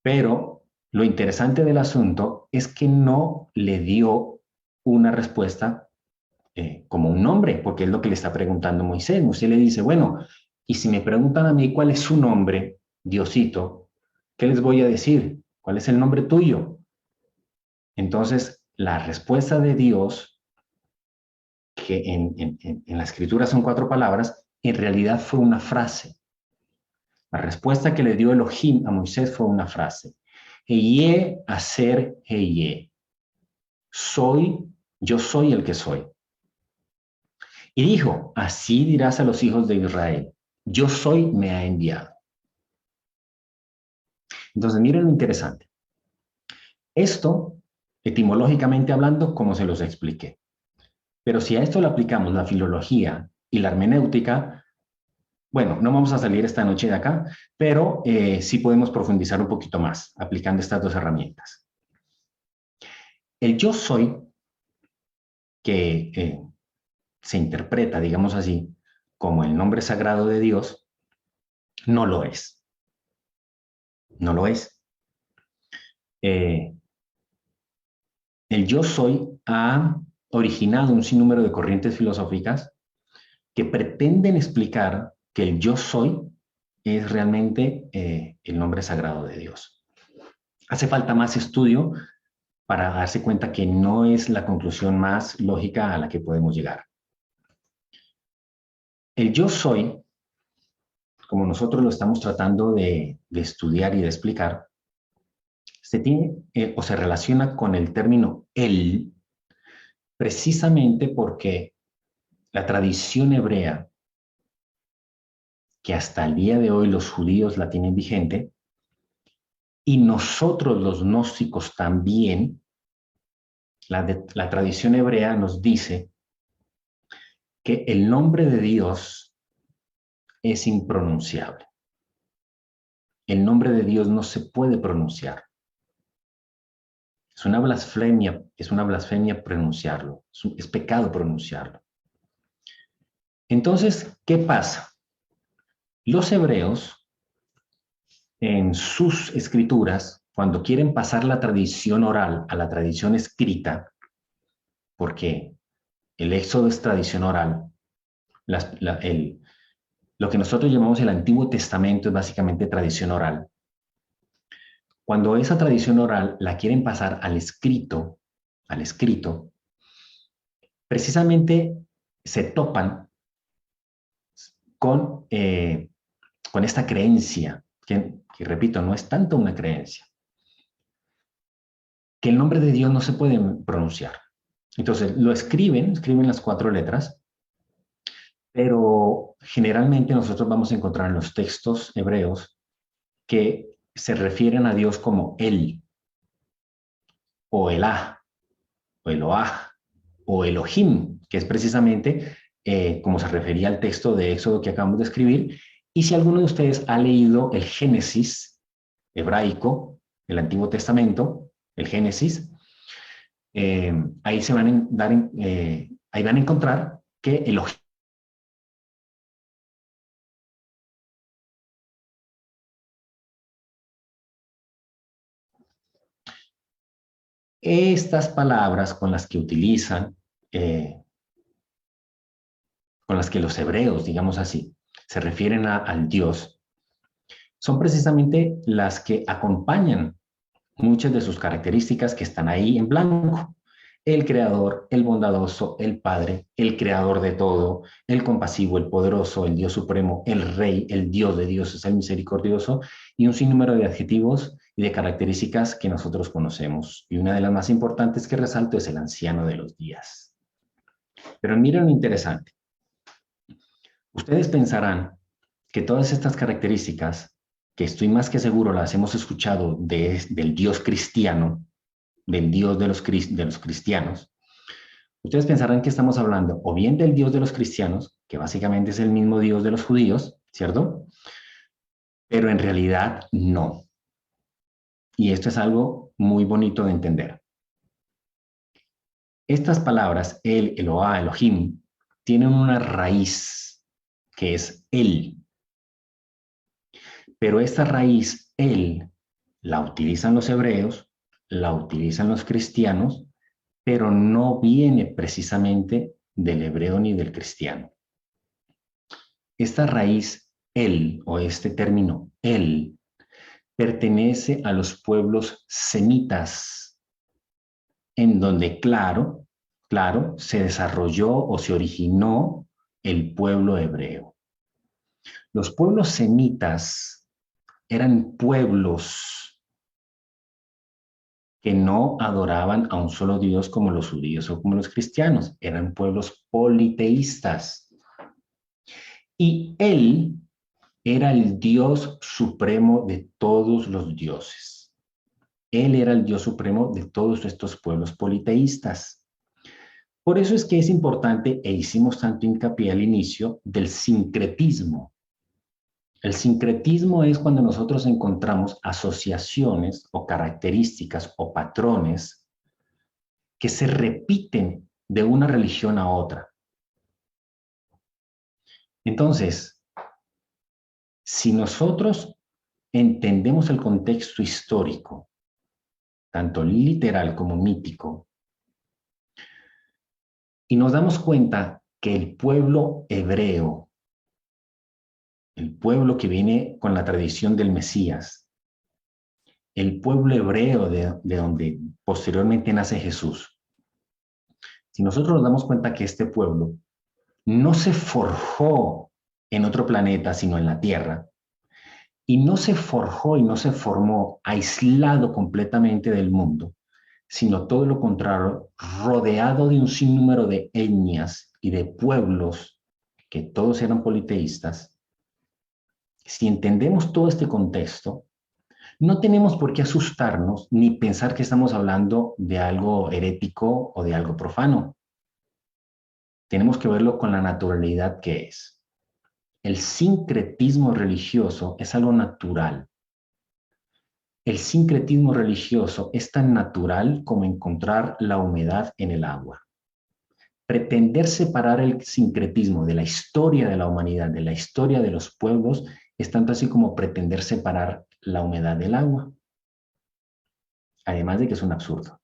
Pero lo interesante del asunto es que no le dio una respuesta como un nombre, porque es lo que le está preguntando Moisés. Moisés le dice, bueno, y si me preguntan a mí cuál es su nombre, Diosito, ¿qué les voy a decir? ¿Cuál es el nombre tuyo? Entonces, la respuesta de Dios, que en la escritura son cuatro palabras, en realidad fue una frase. La respuesta que le dio Elohim a Moisés fue una frase. Heye hacer heye. Yo soy el que soy. Y dijo, así dirás a los hijos de Israel, yo soy, me ha enviado. Entonces, miren lo interesante. Esto, etimológicamente hablando, como se los expliqué. Pero si a esto le aplicamos la filología y la hermenéutica, bueno, no vamos a salir esta noche de acá, pero sí podemos profundizar un poquito más aplicando estas dos herramientas. El yo soy, que se interpreta, digamos así, como el nombre sagrado de Dios, no lo es. No lo es. El yo soy ha originado un sinnúmero de corrientes filosóficas que pretenden explicar que el yo soy es realmente el nombre sagrado de Dios. Hace falta más estudio para darse cuenta que no es la conclusión más lógica a la que podemos llegar. El yo soy, como nosotros lo estamos tratando de estudiar y de explicar, se tiene o se relaciona con el término él, precisamente porque la tradición hebrea, que hasta el día de hoy los judíos la tienen vigente, y nosotros los gnósticos también, la tradición hebrea nos dice que el nombre de Dios es impronunciable. el nombre de Dios no se puede pronunciar. Es una blasfemia pronunciarlo, es pecado pronunciarlo. Entonces, ¿qué pasa? Los hebreos, en sus escrituras, cuando quieren pasar la tradición oral a la tradición escrita, porque el Éxodo es tradición oral, lo que nosotros llamamos el Antiguo Testamento es básicamente tradición oral. Cuando esa tradición oral la quieren pasar al escrito, precisamente se topan con esta creencia, que repito, no es tanto una creencia, que el nombre de Dios no se puede pronunciar. Entonces lo escriben las 4 letras, pero generalmente nosotros vamos a encontrar en los textos hebreos que se refieren a Dios como Él, o Elá, o Eloah, o Elohim, que es precisamente como se refería al texto de Éxodo que acabamos de escribir. Y si alguno de ustedes ha leído el Génesis hebraico, el Antiguo Testamento, el Génesis, ahí ahí van a encontrar que Elohim estas palabras con las que utilizan, con las que los hebreos, digamos así, se refieren al Dios, son precisamente las que acompañan muchas de sus características que están ahí en blanco. El creador, el bondadoso, el Padre, el creador de todo, el compasivo, el poderoso, el Dios supremo, el Rey, el Dios de dioses, el misericordioso, y un sinnúmero de adjetivos y de características que nosotros conocemos. Y una de las más importantes que resalto es el anciano de los días. Pero miren lo interesante. Ustedes pensarán que todas estas características, que estoy más que seguro las hemos escuchado del Dios cristiano, del Dios de los cristianos, ustedes pensarán que estamos hablando o bien del Dios de los cristianos, que básicamente es el mismo Dios de los judíos, ¿cierto? Pero en realidad no. Y esto es algo muy bonito de entender. Estas palabras, el, Eloah, Elohim, tienen una raíz que es él. Pero esta raíz, él, la utilizan los hebreos, la utilizan los cristianos, pero no viene precisamente del hebreo ni del cristiano. Esta raíz, él, o este término, él, pertenece a los pueblos semitas, en donde, claro, se desarrolló o se originó el pueblo hebreo. Los pueblos semitas eran pueblos que no adoraban a un solo Dios como los judíos o como los cristianos. Eran pueblos politeístas. Y él era el Dios supremo de todos los dioses. Él era el Dios supremo de todos estos pueblos politeístas. Por eso es que es importante, e hicimos tanto hincapié al inicio, del sincretismo. El sincretismo es cuando nosotros encontramos asociaciones o características o patrones que se repiten de una religión a otra. Entonces, si nosotros entendemos el contexto histórico, tanto literal como mítico, y nos damos cuenta que el pueblo hebreo, el pueblo que viene con la tradición del Mesías, el pueblo hebreo de donde posteriormente nace Jesús, si nosotros nos damos cuenta que este pueblo no se forjó en otro planeta, sino en la Tierra, y no se forjó y no se formó aislado completamente del mundo, sino todo lo contrario, rodeado de un sinnúmero de etnias y de pueblos que todos eran politeístas. Si entendemos todo este contexto, no tenemos por qué asustarnos ni pensar que estamos hablando de algo herético o de algo profano. Tenemos que verlo con la naturalidad que es. El sincretismo religioso es algo natural, El sincretismo religioso es tan natural como encontrar la humedad en el agua. Pretender separar el sincretismo de la historia de la humanidad, de la historia de los pueblos, es tanto así como pretender separar la humedad del agua. Además de que es un absurdo.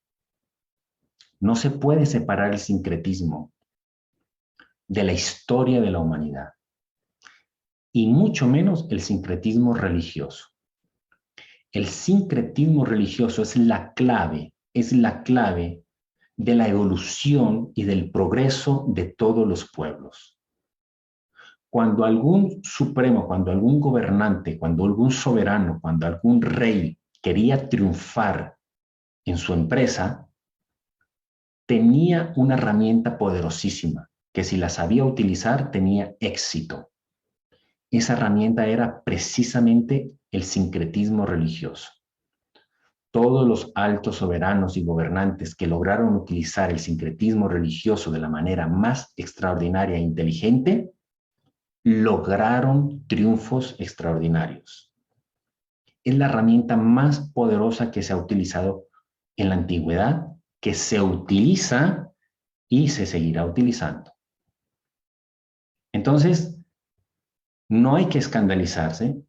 No se puede separar el sincretismo de la historia de la humanidad, y mucho menos el sincretismo religioso. El sincretismo religioso es la clave de la evolución y del progreso de todos los pueblos. Cuando algún supremo, cuando algún gobernante, cuando algún soberano, cuando algún rey quería triunfar en su empresa, tenía una herramienta poderosísima que si la sabía utilizar tenía éxito. Esa herramienta era precisamente el sincretismo religioso. Todos los altos soberanos y gobernantes que lograron utilizar el sincretismo religioso de la manera más extraordinaria e inteligente, lograron triunfos extraordinarios. Es la herramienta más poderosa que se ha utilizado en la antigüedad, que se utiliza y se seguirá utilizando. Entonces, no hay que escandalizarse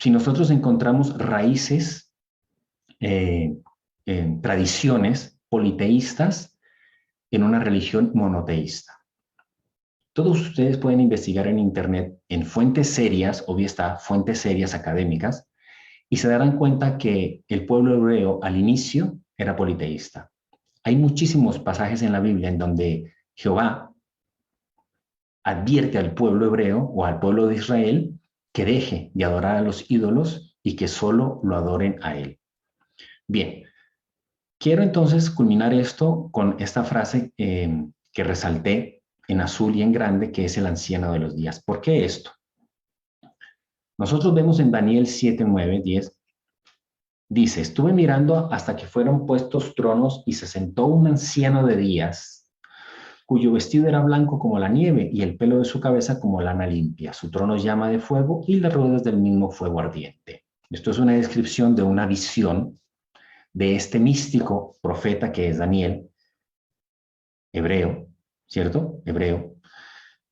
si nosotros encontramos raíces, tradiciones politeístas en una religión monoteísta. Todos ustedes pueden investigar en Internet en fuentes serias, obvio está, fuentes serias académicas, y se darán cuenta que el pueblo hebreo al inicio era politeísta. Hay muchísimos pasajes en la Biblia en donde Jehová advierte al pueblo hebreo o al pueblo de Israel que deje de adorar a los ídolos y que solo lo adoren a él. Bien, quiero entonces culminar esto con esta frase que resalté en azul y en grande, que es el anciano de los días. ¿Por qué esto? Nosotros vemos en Daniel 7, 9, 10, dice, estuve mirando hasta que fueron puestos tronos y se sentó un anciano de días, cuyo vestido era blanco como la nieve y el pelo de su cabeza como lana limpia. Su trono llama de fuego y las ruedas del mismo fuego ardiente. Esto es una descripción de una visión de este místico profeta que es Daniel, hebreo, ¿cierto? Hebreo.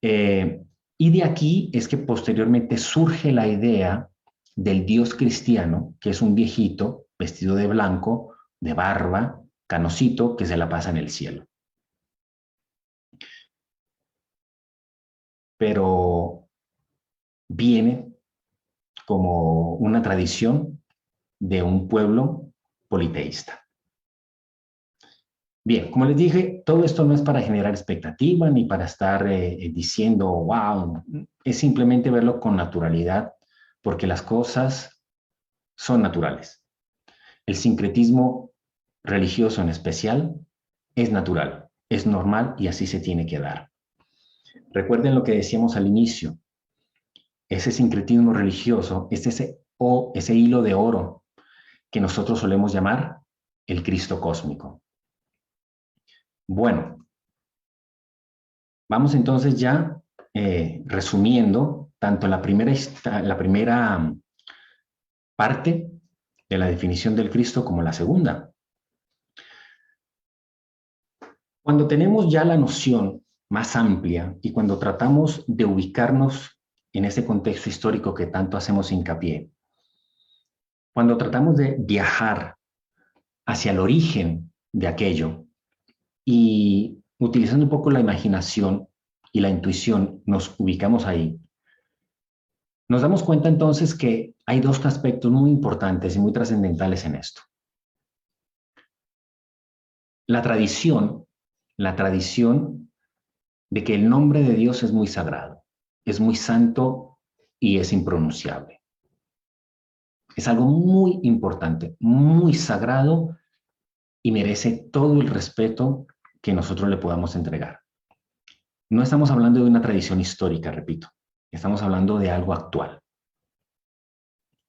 Y de aquí es que posteriormente surge la idea del Dios cristiano, que es un viejito vestido de blanco, de barba, canosito, que se la pasa en el cielo. Pero viene como una tradición de un pueblo politeísta. Bien, como les dije, todo esto no es para generar expectativa ni para estar diciendo, wow, es simplemente verlo con naturalidad, porque las cosas son naturales. El sincretismo religioso en especial es natural, es normal y así se tiene que dar. Recuerden lo que decíamos al inicio, ese sincretismo religioso es ese hilo de oro que nosotros solemos llamar el Cristo cósmico. Bueno, vamos entonces ya resumiendo tanto la primera parte de la definición del Cristo como la segunda. Cuando tenemos ya la noción más amplia y cuando tratamos de ubicarnos en ese contexto histórico que tanto hacemos hincapié, cuando tratamos de viajar hacia el origen de aquello y utilizando un poco la imaginación y la intuición, nos ubicamos ahí. Nos damos cuenta entonces que hay dos aspectos muy importantes y muy trascendentales en esto. La tradición de que el nombre de Dios es muy sagrado, es muy santo y es impronunciable. Es algo muy importante, muy sagrado y merece todo el respeto que nosotros le podamos entregar. No estamos hablando de una tradición histórica, repito. Estamos hablando de algo actual.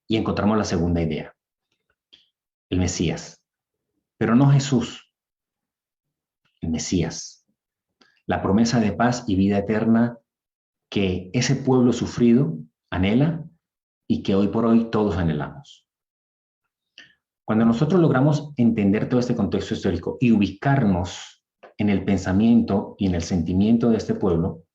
Y encontramos la segunda idea. El Mesías. Pero no Jesús. El Mesías. La promesa de paz y vida eterna que ese pueblo sufrido anhela y que hoy por hoy todos anhelamos. Cuando nosotros logramos entender todo este contexto histórico y ubicarnos en el pensamiento y en el sentimiento de este pueblo,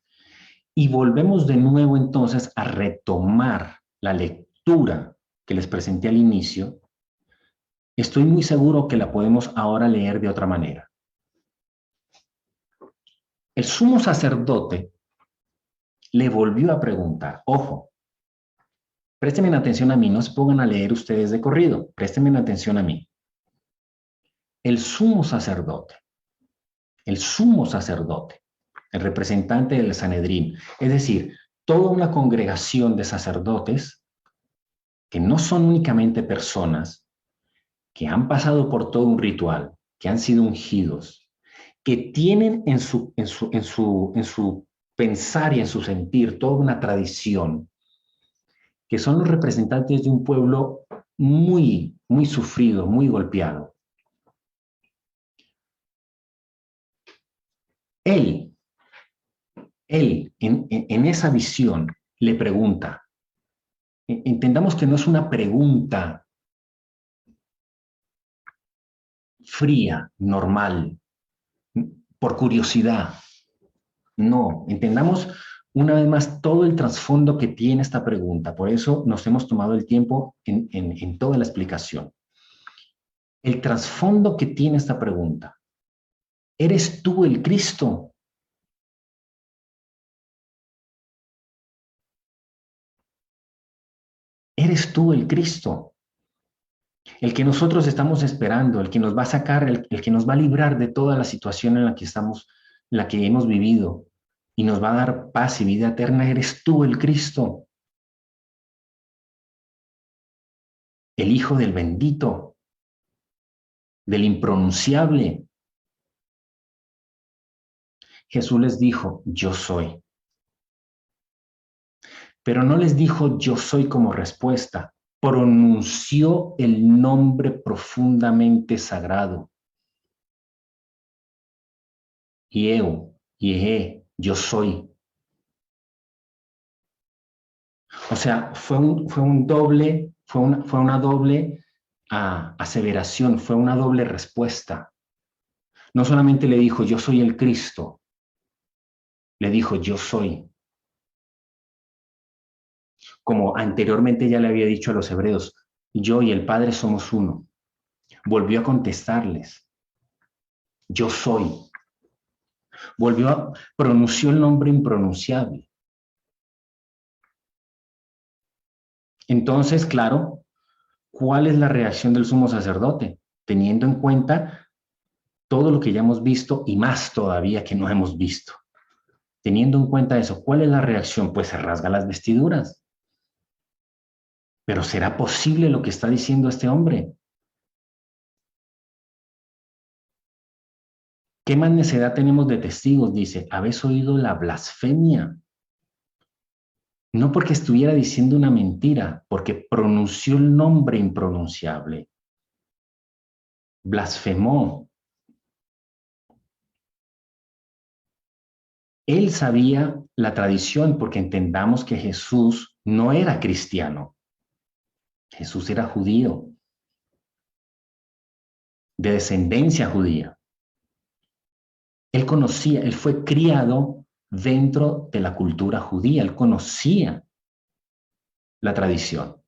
y volvemos de nuevo entonces a retomar la lectura que les presenté al inicio, estoy muy seguro que la podemos ahora leer de otra manera. El sumo sacerdote le volvió a preguntar, ojo, préstenme atención a mí, no se pongan a leer ustedes de corrido, préstenme atención a mí. El sumo sacerdote, el representante del Sanedrín, es decir, toda una congregación de sacerdotes que no son únicamente personas, que han pasado por todo un ritual, que han sido ungidos, que tienen en su pensar y en su sentir toda una tradición, que son los representantes de un pueblo muy, muy sufrido, muy golpeado. Él en esa visión le pregunta, entendamos que no es una pregunta fría, normal, por curiosidad. No, entendamos una vez más todo el trasfondo que tiene esta pregunta. Por eso nos hemos tomado el tiempo en toda la explicación. El trasfondo que tiene esta pregunta. ¿Eres tú el Cristo? ¿Eres tú el Cristo? El que nosotros estamos esperando, el que nos va a sacar, el que nos va a librar de toda la situación en la que estamos, en la que hemos vivido, y nos va a dar paz y vida eterna. ¿Eres tú el Cristo? El Hijo del bendito, del impronunciable. Jesús les dijo, yo soy. Pero no les dijo yo soy como respuesta. Pronunció el nombre profundamente sagrado. Yeu, Yehe, yo soy. O sea, fue una doble aseveración, fue una doble respuesta. No solamente le dijo yo soy el Cristo, le dijo yo soy. Como anteriormente ya le había dicho a los hebreos, yo y el Padre somos uno. Volvió a contestarles, yo soy. Pronunció el nombre impronunciable. Entonces, claro, ¿cuál es la reacción del sumo sacerdote? Teniendo en cuenta todo lo que ya hemos visto y más todavía que no hemos visto. Teniendo en cuenta eso, ¿cuál es la reacción? Pues se rasga las vestiduras. Pero ¿será posible lo que está diciendo este hombre? ¿Qué más necesidad tenemos de testigos? Dice, ¿habéis oído la blasfemia? No porque estuviera diciendo una mentira, porque pronunció el nombre impronunciable. Blasfemó. Él sabía la tradición, porque entendamos que Jesús no era cristiano. Jesús era judío, de descendencia judía. Él conocía, él fue criado dentro de la cultura judía, él conocía la tradición.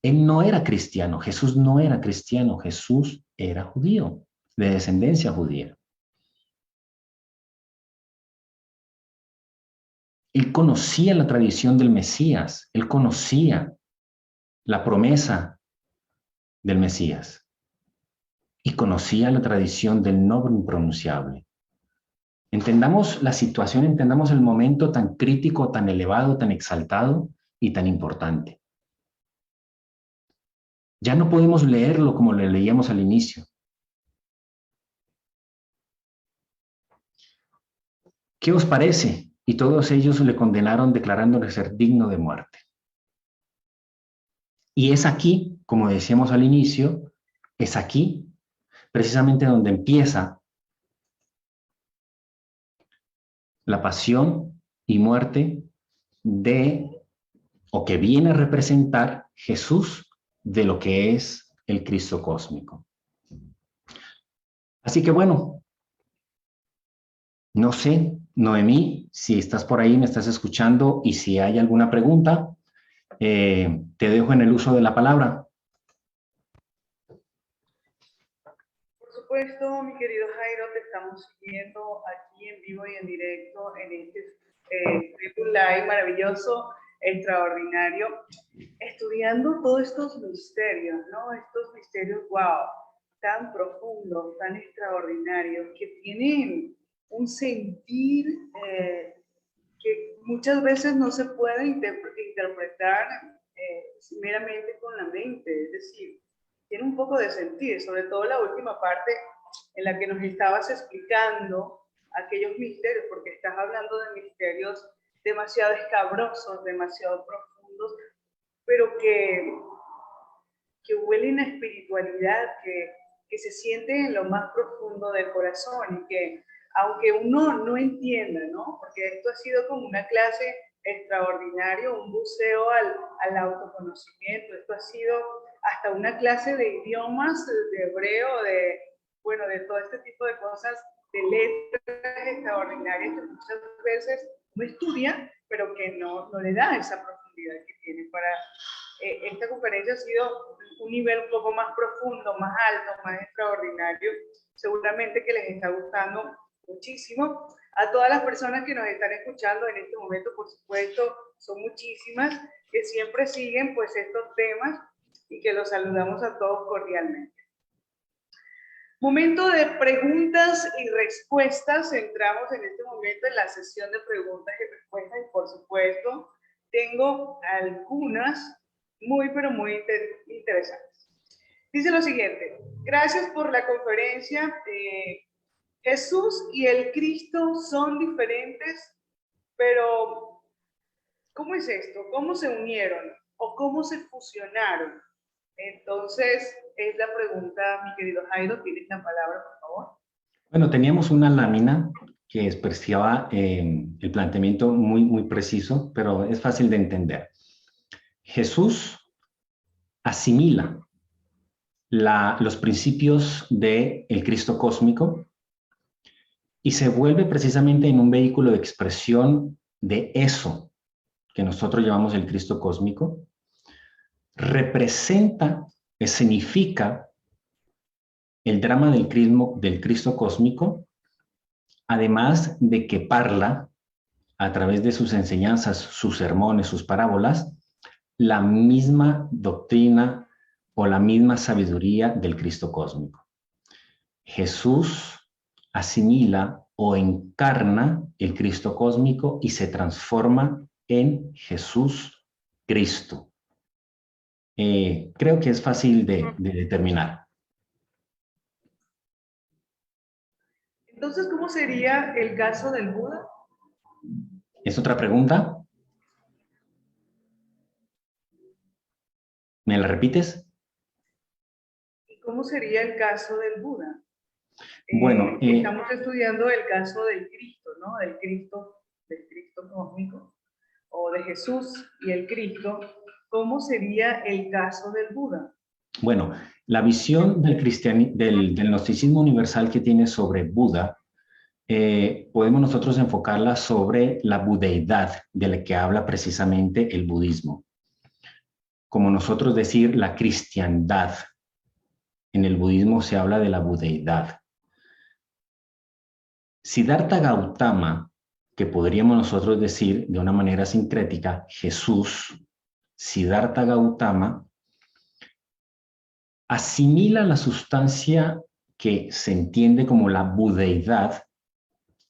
Él no era cristiano, Jesús no era cristiano, Jesús era judío, de descendencia judía. Él conocía la tradición del Mesías, él conocía la promesa del Mesías y conocía la tradición del nombre impronunciable. Entendamos la situación, entendamos el momento tan crítico, tan elevado, tan exaltado y tan importante. Ya no podemos leerlo como lo leíamos al inicio. ¿Qué os parece? Y todos ellos le condenaron declarándole ser digno de muerte. Y es aquí, como decíamos al inicio, es aquí precisamente donde empieza la pasión y muerte o que viene a representar Jesús de lo que es el Cristo cósmico. Así que bueno, no sé, Noemí, si estás por ahí, me estás escuchando y si hay alguna pregunta, te dejo en el uso de la palabra. Por supuesto, mi querido Jairo, te estamos siguiendo aquí en vivo y en directo en este Facebook Live maravilloso, extraordinario, estudiando todos estos misterios, ¿no? Estos misterios, wow, tan profundos, tan extraordinarios, que tienen un sentir que muchas veces no se puede interpretar meramente con la mente, es decir, tiene un poco de sentido, sobre todo la última parte en la que nos estabas explicando aquellos misterios, porque estás hablando de misterios demasiado escabrosos, demasiado profundos, pero que huelen a espiritualidad, que se siente en lo más profundo del corazón y que aunque uno no entienda, ¿no? Porque esto ha sido como una clase extraordinaria, un buceo al autoconocimiento, esto ha sido hasta una clase de idiomas, de hebreo, bueno, de todo este tipo de cosas, de letras extraordinarias que muchas veces uno estudia, pero que no le da esa profundidad que tiene. Para esta conferencia ha sido un nivel un poco más profundo, más alto, más extraordinario. Seguramente que les está gustando muchísimo. A todas las personas que nos están escuchando en este momento, por supuesto, son muchísimas, que siempre siguen pues estos temas y que los saludamos a todos cordialmente. Momento de preguntas y respuestas. Entramos en este momento en la sesión de preguntas y respuestas y por supuesto tengo algunas muy pero muy interesantes. Dice lo siguiente: gracias por la conferencia. Jesús y el Cristo son diferentes, pero ¿cómo es esto? ¿Cómo se unieron o cómo se fusionaron? Entonces, es la pregunta, mi querido Jairo. Tienes la palabra, por favor. Bueno, teníamos una lámina que expresaba el planteamiento muy preciso, pero es fácil de entender. Jesús asimila los principios del Cristo cósmico y se vuelve precisamente en un vehículo de expresión de eso que nosotros llamamos el Cristo cósmico. Representa, escenifica el drama del Cristo cósmico, además de que parla a través de sus enseñanzas, sus sermones, sus parábolas, la misma doctrina o la misma sabiduría del Cristo cósmico. Jesús asimila o encarna el Cristo cósmico y se transforma en Jesús Cristo. Creo que es fácil de determinar. Entonces, ¿cómo sería el caso del Buda? ¿Es otra pregunta? ¿Me la repites? ¿Y cómo sería el caso del Buda? Bueno, estamos estudiando el caso del Cristo, ¿no? Del Cristo cósmico, o de Jesús y el Cristo. ¿Cómo sería el caso del Buda? Bueno, la visión del gnosticismo universal que tiene sobre Buda, podemos nosotros enfocarla sobre la budeidad de la que habla precisamente el budismo. Como nosotros decir la cristiandad. En el budismo se habla de la budeidad. Siddhartha Gautama, que podríamos nosotros decir de una manera sincrética, Jesús, Siddhartha Gautama, asimila la sustancia que se entiende como la budeidad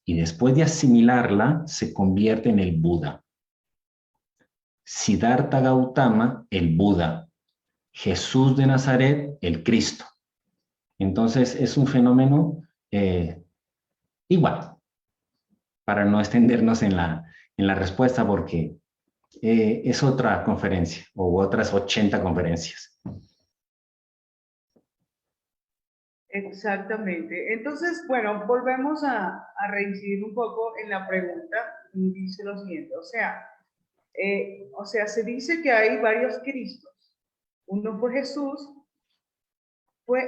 y después de asimilarla se convierte en el Buda. Siddhartha Gautama, el Buda. Jesús de Nazaret, el Cristo. Entonces es un fenómeno igual, para no extendernos en la respuesta porque es otra conferencia o otras 80 conferencias. Exactamente. Entonces, bueno, volvemos a reincidir un poco en la pregunta. Dice lo siguiente, o sea, se dice que hay varios Cristos. Uno fue Jesús,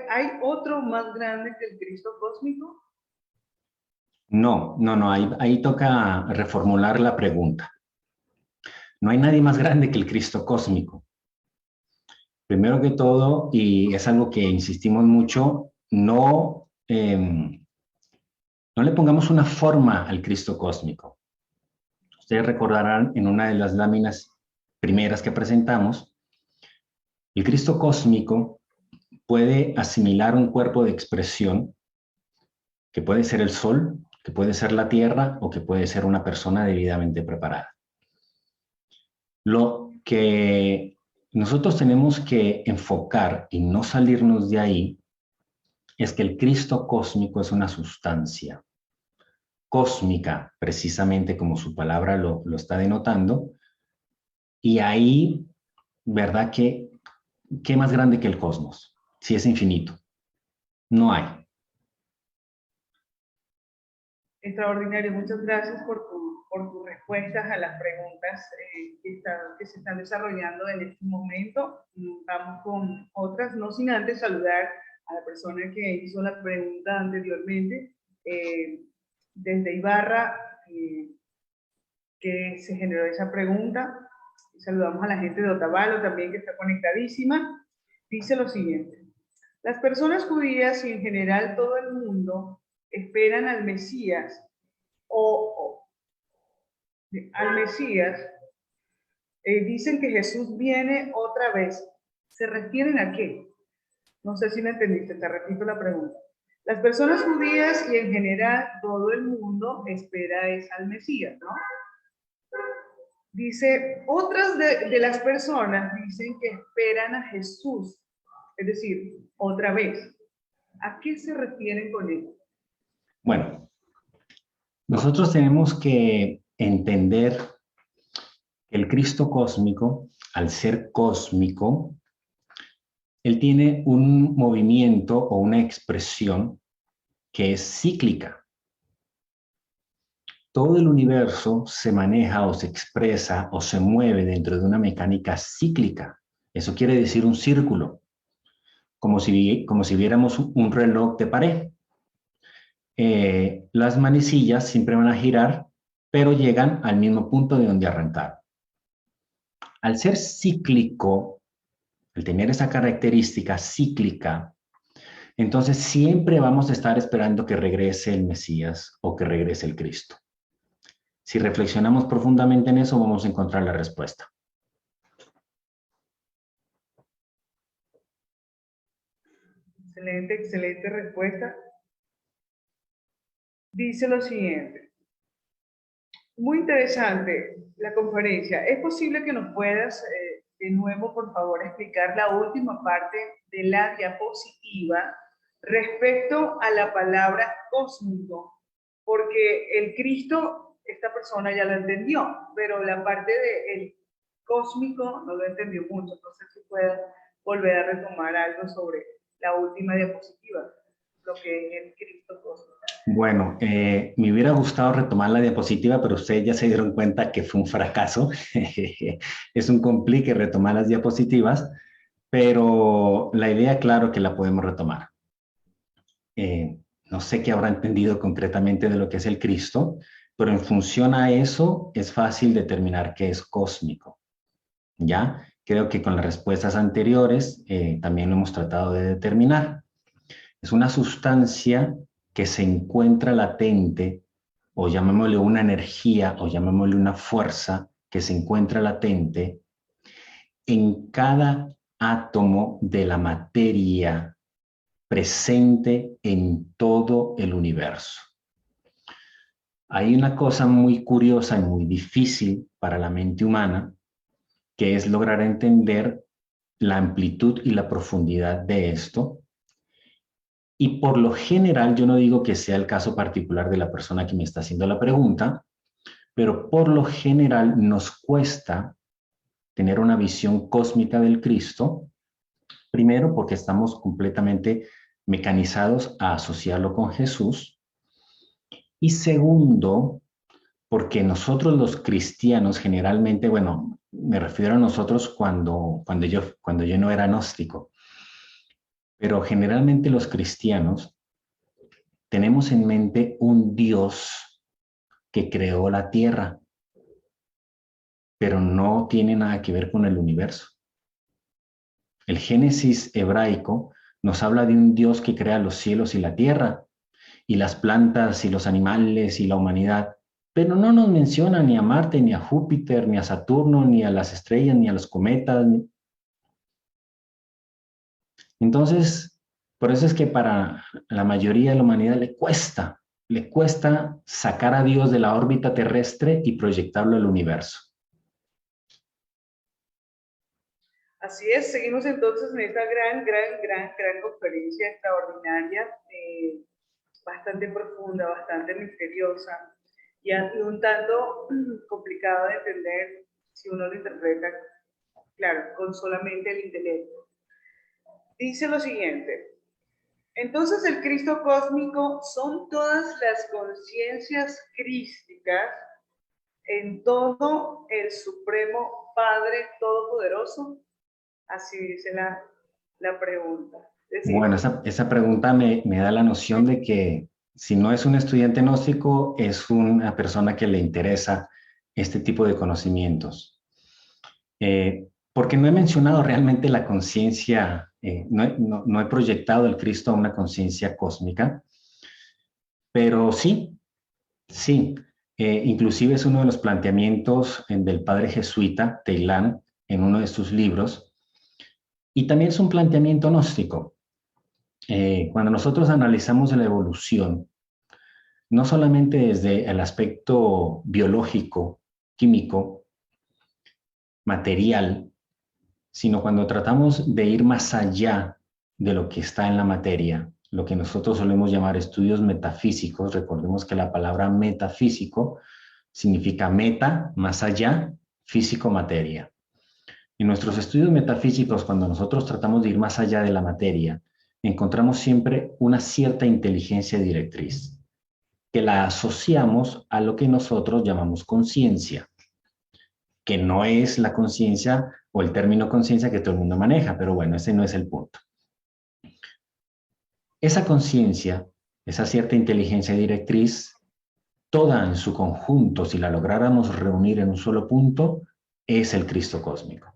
¿Hay otro más grande que el Cristo cósmico? No, ahí toca reformular la pregunta. No hay nadie más grande que el Cristo cósmico. Primero que todo, y es algo que insistimos mucho, no le pongamos una forma al Cristo cósmico. Ustedes recordarán en una de las láminas primeras que presentamos, el Cristo cósmico puede asimilar un cuerpo de expresión que puede ser el Sol, que puede ser la Tierra o que puede ser una persona debidamente preparada. Lo que nosotros tenemos que enfocar y no salirnos de ahí es que el Cristo cósmico es una sustancia cósmica, precisamente como su palabra lo está denotando, y ahí, ¿verdad? ¿Qué más grande que el cosmos? Si es infinito. No hay. Extraordinario, muchas gracias por tus respuestas a las preguntas que se están desarrollando en este momento. Vamos con otras, no sin antes saludar a la persona que hizo la pregunta anteriormente, desde Ibarra, que se generó esa pregunta. Saludamos a la gente de Otavalo también, que está conectadísima. Dice lo siguiente: las personas judías y en general todo el mundo esperan al Mesías al Mesías. Dicen que Jesús viene otra vez. ¿Se refieren a qué? No sé si me entendiste, te repito la pregunta. Las personas judías y en general todo el mundo espera al Mesías, ¿no? Dice, otras de las personas dicen que esperan a Jesús, es decir, otra vez. ¿A qué se refieren con ello? Bueno, nosotros tenemos que entender que el Cristo cósmico, al ser cósmico, él tiene un movimiento o una expresión que es cíclica. Todo el universo se maneja o se expresa o se mueve dentro de una mecánica cíclica. Eso quiere decir un círculo, como si viéramos un reloj de pared. Las manecillas siempre van a girar, pero llegan al mismo punto de donde arrancaron. Al ser cíclico, al tener esa característica cíclica, entonces siempre vamos a estar esperando que regrese el Mesías o que regrese el Cristo. Si reflexionamos profundamente en eso, vamos a encontrar la respuesta. Excelente, excelente respuesta. Dice lo siguiente. Muy interesante la conferencia. ¿Es posible que nos puedas de nuevo, por favor, explicar la última parte de la diapositiva respecto a la palabra cósmico? Porque el Cristo, esta persona ya lo entendió, pero la parte del cósmico no lo entendió mucho. Entonces, si puedes volver a retomar algo sobre la última diapositiva, lo que es el Cristo cósmico. Bueno, me hubiera gustado retomar la diapositiva, pero ustedes ya se dieron cuenta que fue un fracaso. Es un complique retomar las diapositivas, pero la idea, claro que la podemos retomar. No sé qué habrá entendido concretamente de lo que es el Cristo, pero en función a eso es fácil determinar qué es cósmico. ¿Ya? Creo que con las respuestas anteriores también lo hemos tratado de determinar. Es una sustancia que se encuentra latente, o llamémosle una energía, o llamémosle una fuerza que se encuentra latente en cada átomo de la materia presente en todo el universo. Hay una cosa muy curiosa y muy difícil para la mente humana, que es lograr entender la amplitud y la profundidad de esto. Y por lo general, yo no digo que sea el caso particular de la persona que me está haciendo la pregunta, pero por lo general nos cuesta tener una visión cósmica del Cristo, primero porque estamos completamente mecanizados a asociarlo con Jesús, y segundo, porque nosotros los cristianos generalmente, bueno, me refiero a nosotros cuando yo no era gnóstico, Pero generalmente los cristianos tenemos en mente un Dios que creó la tierra, pero no tiene nada que ver con el universo. El Génesis hebraico nos habla de un Dios que crea los cielos y la tierra, y las plantas y los animales y la humanidad, pero no nos menciona ni a Marte, ni a Júpiter, ni a Saturno, ni a las estrellas, ni a los cometas. Entonces, por eso es que para la mayoría de la humanidad le cuesta sacar a Dios de la órbita terrestre y proyectarlo al universo. Así es, seguimos entonces en esta gran conferencia extraordinaria, bastante profunda, bastante misteriosa y un tanto complicado de entender si uno lo interpreta, claro, con solamente el intelecto. Dice lo siguiente: entonces el Cristo cósmico son todas las conciencias crísticas en todo el Supremo Padre Todopoderoso. Así dice la pregunta. Es decir, Bueno, esa pregunta me da la noción de que si no es un estudiante gnóstico, es una persona que le interesa este tipo de conocimientos. Porque no he mencionado realmente la conciencia, no he proyectado el Cristo a una conciencia cósmica, pero sí, inclusive es uno de los planteamientos del padre jesuita Teilhard en uno de sus libros, y también es un planteamiento gnóstico. Cuando nosotros analizamos la evolución, no solamente desde el aspecto biológico, químico, material, sino cuando tratamos de ir más allá de lo que está en la materia, lo que nosotros solemos llamar estudios metafísicos. Recordemos que la palabra metafísico significa meta, más allá, físico, materia. En nuestros estudios metafísicos, cuando nosotros tratamos de ir más allá de la materia, encontramos siempre una cierta inteligencia directriz, que la asociamos a lo que nosotros llamamos conciencia, que no es la conciencia o el término conciencia que todo el mundo maneja, pero bueno, ese no es el punto. Esa conciencia, esa cierta inteligencia directriz, toda en su conjunto, si la lográramos reunir en un solo punto, es el Cristo cósmico.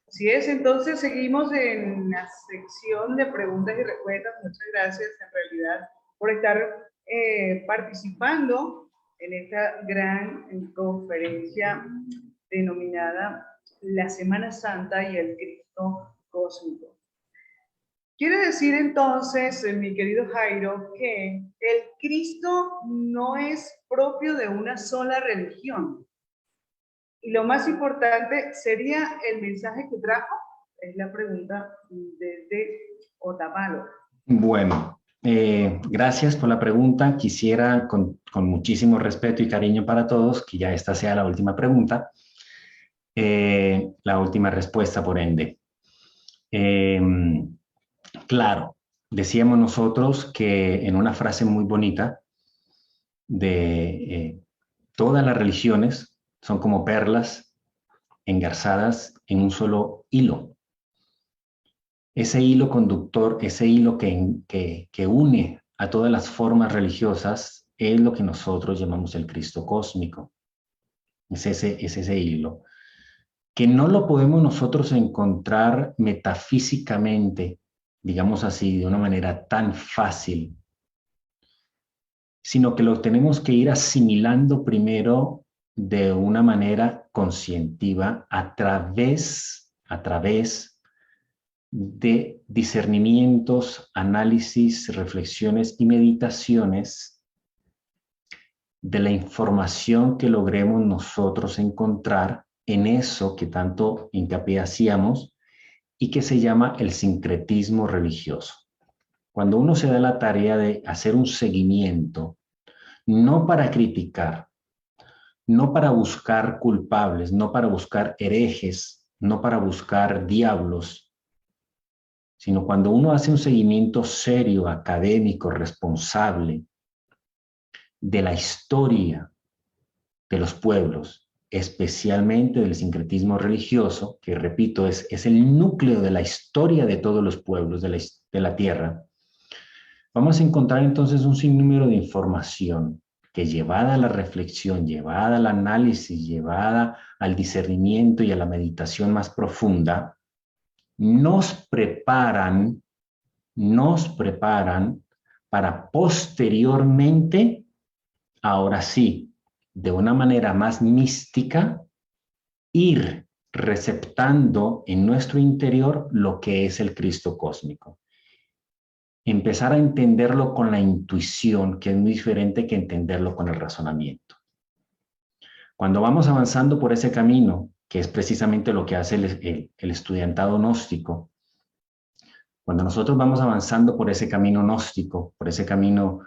Así es, entonces seguimos en la sección de preguntas y respuestas. Muchas gracias en realidad por estar participando en esta gran conferencia denominada La Semana Santa y el Cristo Cósmico. Quiere decir entonces, mi querido Jairo, que el Cristo no es propio de una sola religión. Y lo más importante, ¿sería el mensaje que trajo? Es la pregunta desde Otavalo. Bueno, gracias por la pregunta. Quisiera, con muchísimo respeto y cariño para todos, que ya esta sea la última pregunta, la última respuesta, por ende. Claro, decíamos nosotros que en una frase muy bonita de todas las religiones son como perlas engarzadas en un solo hilo. Ese hilo conductor, ese hilo que une a todas las formas religiosas es lo que nosotros llamamos el Cristo cósmico. Es ese hilo, que no lo podemos nosotros encontrar metafísicamente, digamos así, de una manera tan fácil, sino que lo tenemos que ir asimilando primero de una manera conscientiva a través de discernimientos, análisis, reflexiones y meditaciones de la información que logremos nosotros encontrar en eso que tanto hincapié hacíamos y que se llama el sincretismo religioso. Cuando uno se da la tarea de hacer un seguimiento, no para criticar, no para buscar culpables, no para buscar herejes, no para buscar diablos, sino cuando uno hace un seguimiento serio, académico, responsable de la historia de los pueblos, especialmente del sincretismo religioso, que repito, es el núcleo de la historia de todos los pueblos de la tierra, vamos a encontrar entonces un sinnúmero de información que, llevada a la reflexión, llevada al análisis, llevada al discernimiento y a la meditación más profunda, nos preparan para posteriormente, ahora sí, de una manera más mística, ir receptando en nuestro interior lo que es el Cristo cósmico. Empezar a entenderlo con la intuición, que es muy diferente que entenderlo con el razonamiento. Cuando vamos avanzando por ese camino, que es precisamente lo que hace el estudiantado gnóstico, cuando nosotros vamos avanzando por ese camino gnóstico, por ese camino,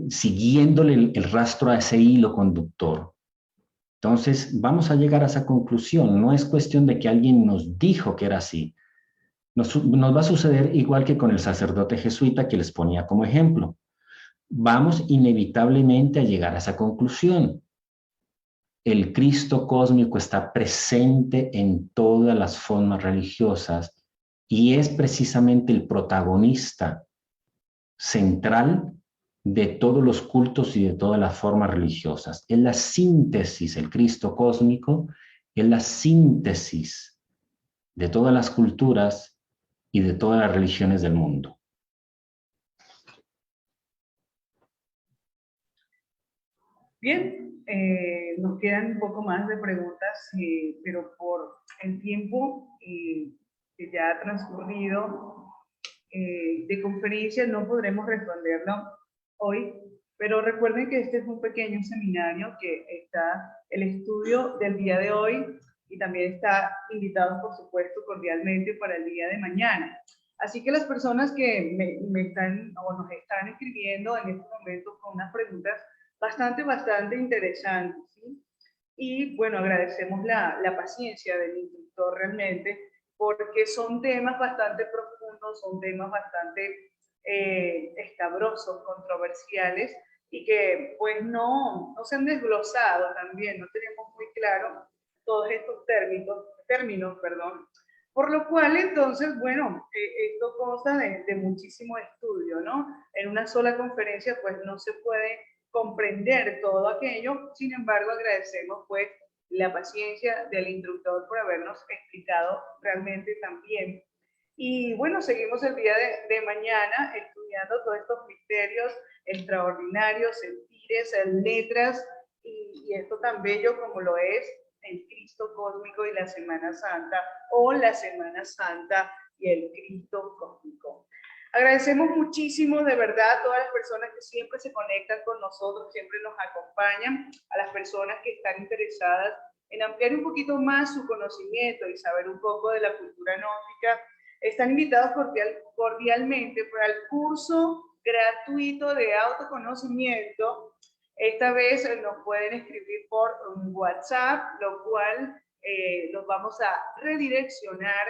siguiéndole el rastro a ese hilo conductor, entonces vamos a llegar a esa conclusión. No es cuestión de que alguien nos dijo que era así. Nos va a suceder igual que con el sacerdote jesuita que les ponía como ejemplo. Vamos inevitablemente a llegar a esa conclusión. El Cristo cósmico está presente en todas las formas religiosas y es precisamente el protagonista central de todos los cultos y de todas las formas religiosas. Es la síntesis, el Cristo cósmico es la síntesis de todas las culturas y de todas las religiones del mundo. Bien, nos quedan un poco más de preguntas, pero por el tiempo que ya ha transcurrido de conferencia no podremos responderlo hoy, pero recuerden que este es un pequeño seminario que está el estudio del día de hoy y también está invitados, por supuesto, cordialmente para el día de mañana. Así que las personas que me están o nos están escribiendo en este momento con unas preguntas bastante interesantes, ¿sí? Y bueno, agradecemos la paciencia del instructor realmente, porque son temas bastante profundos, son temas bastante escabrosos, controversiales, y que pues no se han desglosado también, no tenemos muy claro todos estos términos, por lo cual entonces, bueno, esto consta de muchísimo estudio, ¿no? En una sola conferencia pues no se puede comprender todo aquello, sin embargo agradecemos pues la paciencia del instructor por habernos explicado realmente también. Y bueno, seguimos el día de mañana estudiando todos estos misterios extraordinarios, sentires, letras, y esto tan bello como lo es el Cristo cósmico y la Semana Santa, o la Semana Santa y el Cristo cósmico. Agradecemos muchísimo, de verdad, a todas las personas que siempre se conectan con nosotros, siempre nos acompañan, a las personas que están interesadas en ampliar un poquito más su conocimiento y saber un poco de la cultura gnóstica. Están invitados cordialmente para el curso gratuito de autoconocimiento. Esta vez nos pueden escribir por WhatsApp, lo cual los vamos a redireccionar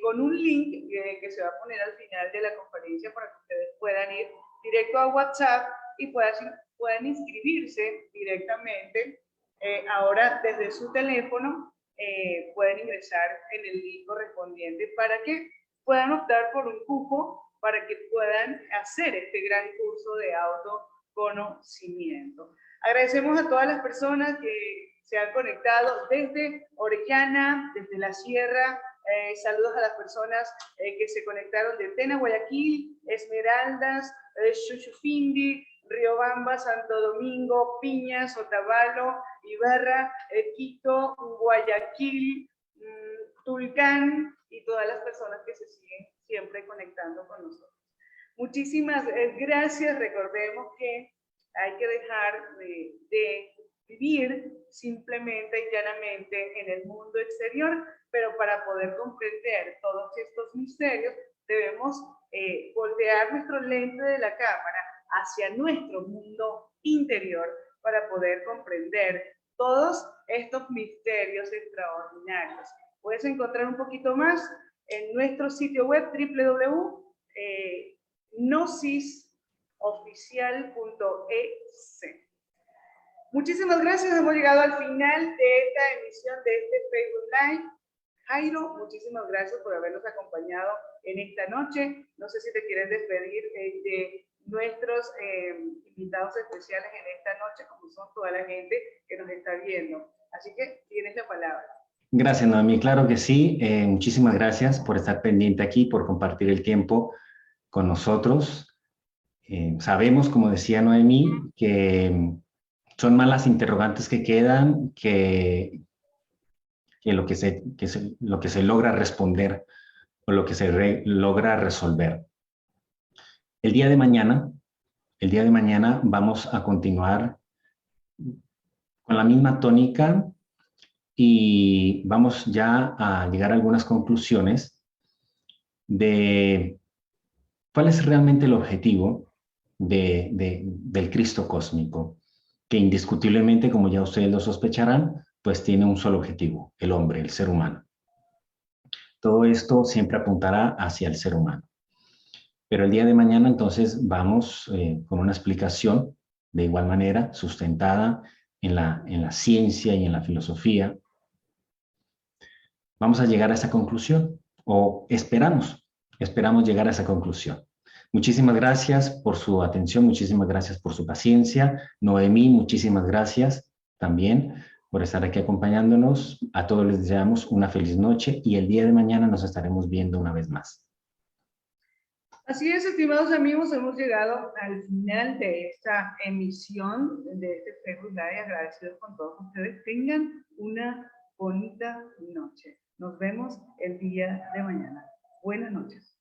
con un link que se va a poner al final de la conferencia para que ustedes puedan ir directo a WhatsApp y puedan inscribirse directamente. Ahora desde su teléfono pueden ingresar en el link correspondiente para que puedan optar por un cupo para que puedan hacer este gran curso de autoconocimiento. Agradecemos a todas las personas que se han conectado desde Orellana, desde la Sierra. Saludos a las personas que se conectaron de Tena, Guayaquil, Esmeraldas, Chuchufindi, Riobamba, Santo Domingo, Piñas, Otavalo, Ibarra, Quito, Guayaquil, Tulcán y todas las personas que se siguen siempre conectando con nosotros. Muchísimas gracias. Recordemos que hay que dejar de vivir simplemente y llanamente en el mundo exterior, pero para poder comprender todos estos misterios debemos voltear nuestro lente de la cámara hacia nuestro mundo interior para poder comprender todos estos misterios extraordinarios. Puedes encontrar un poquito más en nuestro sitio web www.gnosisoficial.es. Muchísimas gracias, hemos llegado al final de esta emisión de este Facebook Live. Jairo, muchísimas gracias por habernos acompañado en esta noche. No sé si te quieres despedir de nuestros invitados especiales en esta noche, como son toda la gente que nos está viendo. Así que tienes la palabra. Gracias, Noemí. Claro que sí. Muchísimas gracias por estar pendiente aquí, por compartir el tiempo con nosotros. Sabemos, como decía Noemí, que son más las interrogantes que quedan que lo que se logra responder o lo que se logra resolver. El día de mañana vamos a continuar con la misma tónica y vamos ya a llegar a algunas conclusiones de cuál es realmente el objetivo del Cristo cósmico, que indiscutiblemente, como ya ustedes lo sospecharán, pues tiene un solo objetivo, el hombre, el ser humano. Todo esto siempre apuntará hacia el ser humano. Pero el día de mañana entonces vamos con una explicación de igual manera sustentada en la ciencia y en la filosofía. Vamos a llegar a esa conclusión o esperamos llegar a esa conclusión. Muchísimas gracias por su atención, muchísimas gracias por su paciencia. Noemí, muchísimas gracias también por estar aquí acompañándonos. A todos les deseamos una feliz noche y el día de mañana nos estaremos viendo una vez más. Así es, estimados amigos, hemos llegado al final de esta emisión de este Facebook Live. Agradecidos con todos ustedes. Tengan una bonita noche. Nos vemos el día de mañana. Buenas noches.